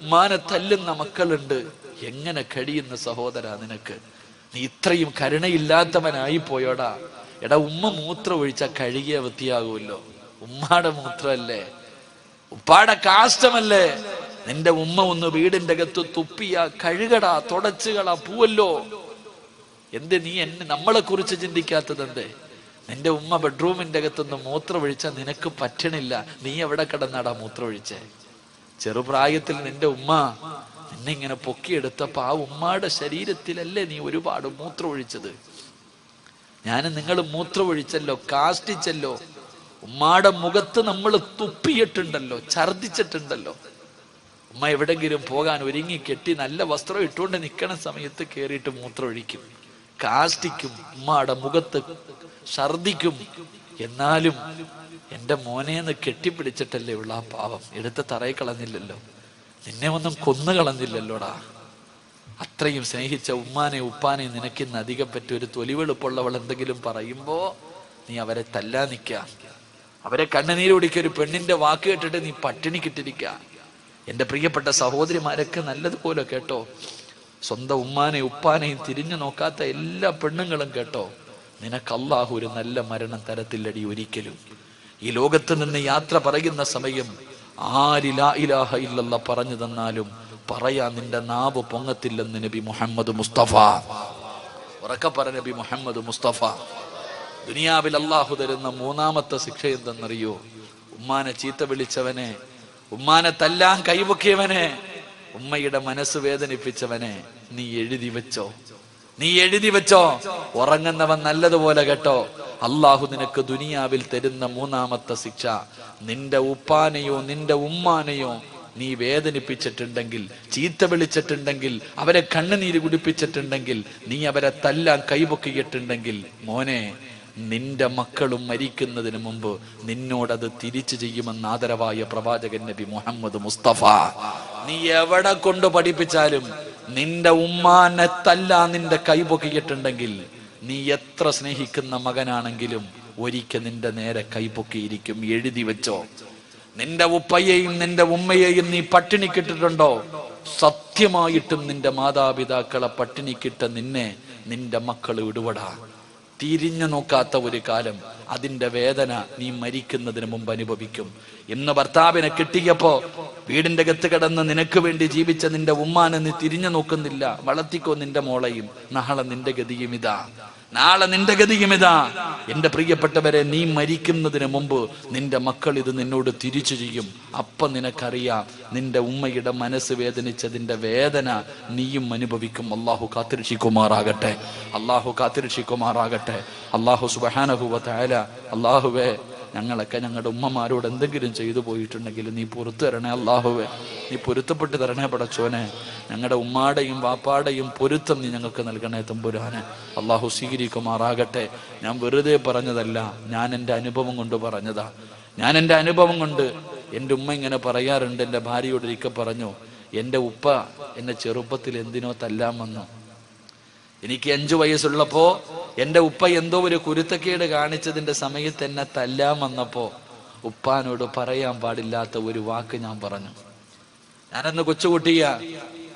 ഉമ്മാനെ തല്ലുന്ന മക്കളുണ്ട്. എങ്ങനെ കഴിയുന്ന സഹോദര നിനക്ക്? നീ ഇത്രയും കരുണയില്ലാത്തവനായി പോയോടാ. എടാ, ഉമ്മ മൂത്രം ഒഴിച്ചാൽ കഴുകിയ വൃത്തിയാകുമല്ലോ. ഉമ്മാടെ മൂത്രമല്ലേ, ഉപ്പാടെ കാഷ്ടമല്ലേ. നിന്റെ ഉമ്മ ഒന്ന് വീടിന്റെ അകത്ത് തുപ്പിയ കഴുകടാ, തുടച്ചുകളാ, പൂവല്ലോ. എന്ത് നീ നമ്മളെ കുറിച്ച് ചിന്തിക്കാത്തത് എന്തേ? നിന്റെ ഉമ്മ ബെഡ്റൂമിന്റെ അകത്തൊന്ന് മൂത്രമൊഴിച്ചാൽ നിനക്ക് പറ്റണില്ല. നീ എവിടെ കിടന്നാടാ മൂത്രമൊഴിച്ചേ? ചെറുപ്രായത്തിൽ നിന്റെ ഉമ്മ നിന്നെ ഇങ്ങനെ പൊക്കിയെടുത്തപ്പോ ആ ഉമ്മാടെ ശരീരത്തിലല്ലേ നീ ഒരുപാട് മൂത്രമൊഴിച്ചത്? ഞാനും നിങ്ങൾ മൂത്രമൊഴിച്ചല്ലോ, കാഷ്ടിച്ചല്ലോ. ഉമ്മാടെ മുഖത്ത് നമ്മൾ തുപ്പിയിട്ടുണ്ടല്ലോ, ഛർദിച്ചിട്ടുണ്ടല്ലോ. ഉമ്മ എവിടെങ്കിലും പോകാൻ ഒരുങ്ങി കെട്ടി നല്ല വസ്ത്രം ഇട്ടുകൊണ്ട് നിൽക്കണ സമയത്ത് കയറിയിട്ട് മൂത്രമൊഴിക്കും, കാഷ്ടിക്കും, ഉമ്മാടെ മുഖത്ത് ഛർദിക്കും. എന്നാലും എൻ്റെ മോനേന്ന് കെട്ടിപ്പിടിച്ചിട്ടല്ലേ ഉള്ള ആ പാവം, എടുത്ത് തറയിൽ കളഞ്ഞില്ലല്ലോ, നിന്നെ ഒന്നും കൊന്നു കളഞ്ഞില്ലല്ലോടാ. അത്രയും സ്നേഹിച്ച ഉമ്മാനെ ഉപ്പാനെ നിനക്കിന്ന് അധികം പറ്റി ഒരു തൊലിവെളുപ്പുള്ളവൾ എന്തെങ്കിലും പറയുമ്പോ നീ അവരെ തല്ലാൻ നിൽക്ക, അവരെ കണ്ണുനീരൊടിക്ക. ഒരു പെണ്ണിന്റെ വാക്ക് കേട്ടിട്ട് നീ പട്ടിണി കിട്ടിരിക്ക. എൻ്റെ പ്രിയപ്പെട്ട സഹോദരിമാരൊക്കെ നല്ലതുപോലെ കേട്ടോ. സ്വന്തം ഉമ്മാനെയും ഉപ്പാനെയും തിരിഞ്ഞു നോക്കാത്ത എല്ലാ പെണ്ണുങ്ങളും കേട്ടോ, നിനക്ക് അല്ലാഹു ഒരു നല്ല മരണം തരത്തില്ലടി ഒരിക്കലും. ഈ ലോകത്ത് നിന്ന് യാത്ര പറയുന്ന സമയം ആര് ലാ ഇലാഹ ഇല്ലല്ലാ പറഞ്ഞു തന്നാലും പറയാൻ നിന്റെ നാവ് പൊങ്ങത്തില്ലെന്ന് നബി മുഹമ്മദ് മുസ്തഫ. ഉറക്കെ പറ നബി മുഹമ്മദ് മുസ്തഫ. ദുനിയാവിൽ അള്ളാഹു തരുന്ന മൂന്നാമത്തെ ശിക്ഷ എന്തെന്നറിയോ? ഉമ്മാനെ ചീത്ത വിളിച്ചവനെ, ഉമ്മാനെ തല്ലാൻ കൈപൊക്കിയവനെ, ഉമ്മയുടെ മനസ്സ് വേദനിപ്പിച്ചവനെ നീ എഴുതി വെച്ചോ, നീ എഴുതി വെച്ചോ. ഉറങ്ങുന്നവൻ നല്ലതുപോലെ കേട്ടോ, അള്ളാഹു നിനക്ക് ദുനിയാവിൽ തരുന്ന മൂന്നാമത്തെ ശിക്ഷ, നിന്റെ ഉപ്പാനെയോ നിന്റെ ഉമ്മാനെയോ നീ വേദനിപ്പിച്ചിട്ടുണ്ടെങ്കിൽ, ചീത്ത വിളിച്ചിട്ടുണ്ടെങ്കിൽ, അവരെ കണ്ണുനീര് കുടിപ്പിച്ചിട്ടുണ്ടെങ്കിൽ, നീ അവരെ തല്ലാൻ കൈപൊക്കിയിട്ടുണ്ടെങ്കിൽ, മോനെ നിന്റെ മക്കളും മരിക്കുന്നതിന് മുമ്പ് നിന്നോടത് തിരിച്ചു ചെയ്യുമെന്ന് ആദരവായ പ്രവാചകൻ നബി മുഹമ്മദ് മുസ്തഫ. നീ എവിടെ കൊണ്ട് പഠിപ്പിച്ചാലും നിന്റെ ഉമ്മാനെ തല്ലാൻ നിന്റെ കൈപൊക്കിയിട്ടുണ്ടെങ്കിൽ, നീ എത്ര സ്നേഹിക്കുന്ന മകനാണെങ്കിലും ഒരിക്കൽ നിന്റെ നേരെ കൈപൊക്കിയിരിക്കും. എഴുതി വെച്ചോ. നിന്റെ ഉപ്പയെയും നിന്റെ ഉമ്മയെയും നീ പട്ടിണിക്കിട്ടിട്ടുണ്ടോ? സത്യമായിട്ടും നിന്റെ മാതാപിതാക്കളെ പട്ടിണിക്കിട്ട നിന്നെ നിന്റെ മക്കൾ വിടുവടാ. തിരിഞ്ഞു നോക്കാത്ത ഒരു കാലം, അതിന്റെ വേദന നീ മരിക്കുന്നതിന് മുമ്പ് അനുഭവിക്കും. ഇന്ന് ഭർത്താവിനെ കിട്ടിയപ്പോ വീടിന്റെ അകത്ത് കിടന്ന് നിനക്ക് വേണ്ടി ജീവിച്ച നിന്റെ ഉമ്മാനെ നീ തിരിഞ്ഞു നോക്കുന്നില്ല. വളർത്തിക്കോ നിന്റെ മോളെയും. നാളെ നിന്റെ ഗതിയും ഇതാ, നാളെ നിന്റെ ഗതിയും ഇതാ. എന്റെ പ്രിയപ്പെട്ടവരെ, നീ മരിക്കുന്നതിന് മുമ്പ് നിന്റെ മക്കൾ ഇത് നിന്നോട് തിരിച്ചു ചെയ്യും. അപ്പൊ നിനക്കറിയാം നിന്റെ ഉമ്മയുടെ മനസ്സ് വേദനിച്ചതിന്റെ വേദന നീയും അനുഭവിക്കും. അള്ളാഹു കാത്തിരക്ഷിക്കുമാറാകട്ടെ, അള്ളാഹു കാത്തിരക്ഷിക്കുമാറാകട്ടെ. അള്ളാഹു സുബ്ഹാനഹു വ തആല, അള്ളാഹുവേ ഞങ്ങളൊക്കെ ഞങ്ങളുടെ ഉമ്മമാരോട് എന്തെങ്കിലും ചെയ്തു പോയിട്ടുണ്ടെങ്കിൽ നീ പുറത്തു തരണേ അള്ളാഹുവേ, നീ പൊരുത്തപ്പെട്ട് തരണേ പടച്ചോനെ. ഞങ്ങളുടെ ഉമ്മാടെയും വാപ്പാടെയും പൊരുത്തം നീ ഞങ്ങൾക്ക് നൽകണേ തമ്പുരാനെ. അള്ളാഹു സ്വീകരിക്കുമാറാകട്ടെ. ഞാൻ വെറുതെ പറഞ്ഞതല്ല, ഞാൻ എൻ്റെ അനുഭവം കൊണ്ട് പറഞ്ഞതാ. ഞാൻ എൻ്റെ അനുഭവം കൊണ്ട്, എൻ്റെ ഉമ്മ ഇങ്ങനെ പറയാറുണ്ട്. എൻ്റെ ഭാര്യയോട് ഒരിക്കൽ പറഞ്ഞു, എൻ്റെ ഉപ്പ എന്നെ ചെറുപ്പത്തിൽ എന്തിനോ തല്ലാൻ വന്നു. എനിക്ക് 5 വയസ്സുള്ളപ്പോ എൻ്റെ ഉപ്പ എന്തോ ഒരു കുരുത്തക്കേട് കാണിച്ചതിന്റെ സമയത്ത് എന്നെ തല്ലാൻ വന്നപ്പോ ഉപ്പാനോട് പറയാൻ പാടില്ലാത്ത ഒരു വാക്ക് ഞാൻ പറഞ്ഞു. ഞാനന്ന് കൊച്ചുകുട്ടിയാ.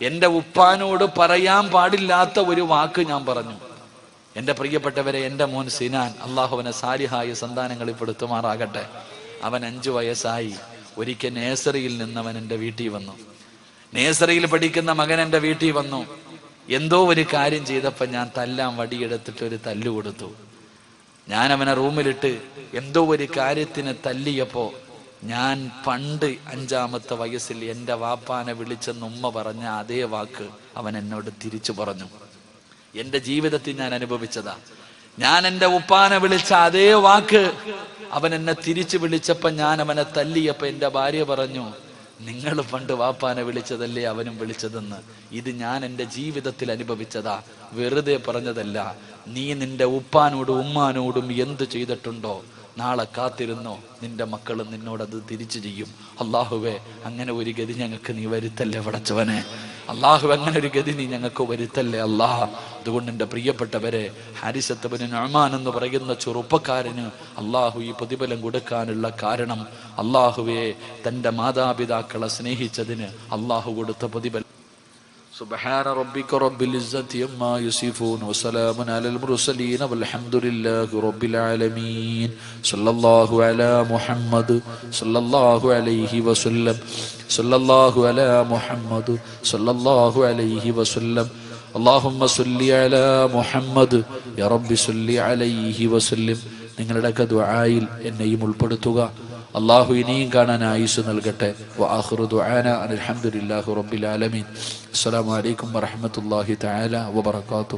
എൻ്റെ ഉപ്പാനോട് പറയാൻ പാടില്ലാത്ത ഒരു വാക്ക് ഞാൻ പറഞ്ഞു. എൻ്റെ പ്രിയപ്പെട്ടവരെ, എൻ്റെ മോൻ സിനാൻ, അള്ളാഹുവിനെ സാലിഹായ സന്താനങ്ങളിൽ പെടുത്തുമാറാകട്ടെ. അവൻ 5 വയസ്സായി. ഒരിക്കൽ നേഴ്സറിയിൽ നിന്നവൻ എൻ്റെ വീട്ടിൽ വന്നു. നേഴ്സറിയിൽ പഠിക്കുന്ന മകൻ എൻ്റെ വീട്ടിൽ വന്നു. എന്തോ ഒരു കാര്യം ചെയ്തപ്പോ ഞാൻ തല്ലാൻ വടിയെടുത്തിട്ട് ഒരു തല്ലു കൊടുത്തു. ഞാൻ അവനെ റൂമിലിട്ട് എന്തോ ഒരു കാര്യത്തിന് തല്ലിയപ്പോ ഞാൻ പണ്ട് 5-ാമത്തെ വയസ്സിൽ എൻ്റെ വാപ്പാനെ വിളിച്ചെന്ന് ഉമ്മ പറഞ്ഞ അതേ വാക്ക് അവൻ എന്നോട് തിരിച്ചു പറഞ്ഞു. എൻ്റെ ജീവിതത്തിൽ ഞാൻ അനുഭവിച്ചതാ. ഞാൻ എൻ്റെ ഉപ്പാനെ വിളിച്ച അതേ വാക്ക് അവൻ എന്നെ തിരിച്ചു വിളിച്ചപ്പോ ഞാൻ അവനെ തല്ലിയപ്പോ എൻ്റെ ഭാര്യ പറഞ്ഞു, നിങ്ങൾ പണ്ട് വാപ്പാനെ വിളിച്ചതല്ലേ അവനും വിളിച്ചതെന്ന്. ഇത് ഞാൻ എൻ്റെ ജീവിതത്തിൽ അനുഭവിച്ചതാ, വെറുതെ പറഞ്ഞതല്ല. നീ നിന്റെ ഉപ്പാനോടും ഉമ്മാനോടും എന്ത് ചെയ്തിട്ടുണ്ടോ നാളെ കാത്തിരുന്നോ, നിന്റെ മക്കളും നിന്നോടത് തിരിച്ചു ചെയ്യും. അള്ളാഹുവേ, അങ്ങനെ ഒരു ഗതി ഞങ്ങൾക്ക് നീ വരുത്തല്ലേ പടച്ചവനെ. അള്ളാഹു, അങ്ങനെ ഒരു ഗതി നീ ഞങ്ങൾക്ക് വരുത്തല്ലേ അള്ളാഹ്. അതുകൊണ്ട് എൻ്റെ പ്രിയപ്പെട്ടവരെ, ഹാരിസത്ത് ബിൻ നുഅ്മാൻ എന്ന് പറയുന്ന ചെറുപ്പക്കാരന് അള്ളാഹു ഈ പ്രതിഫലം കൊടുക്കാനുള്ള കാരണം, അള്ളാഹുവെ തൻ്റെ മാതാപിതാക്കളെ സ്നേഹിച്ചതിന് അള്ളാഹു കൊടുത്ത പ്രതിഫലം. سبحان ربك رب العزة عما يصفون وسلام على المرسلين والحمد لله رب العالمين. صلى الله على محمد صلى الله عليه وسلم. صلى الله على محمد صلى الله عليه وسلم. اللهم صل على محمد يا رب صل عليه وسلم. നിങ്ങളുടെ ദുആയിൽ എന്നെയും ഉൾപ്പെടുത്തുക. അള്ളാഹു ഇനിയും കാണാൻ ആയുസ് നൽകട്ടെ. വആഖിറു ദുആനാ അൽഹംദുലില്ലാഹി റബ്ബിൽ ആലമീൻ. അസ്സലാമു അലൈക്കും വറഹ്മത്തുള്ളാഹി തആല വബറകാതുഹു.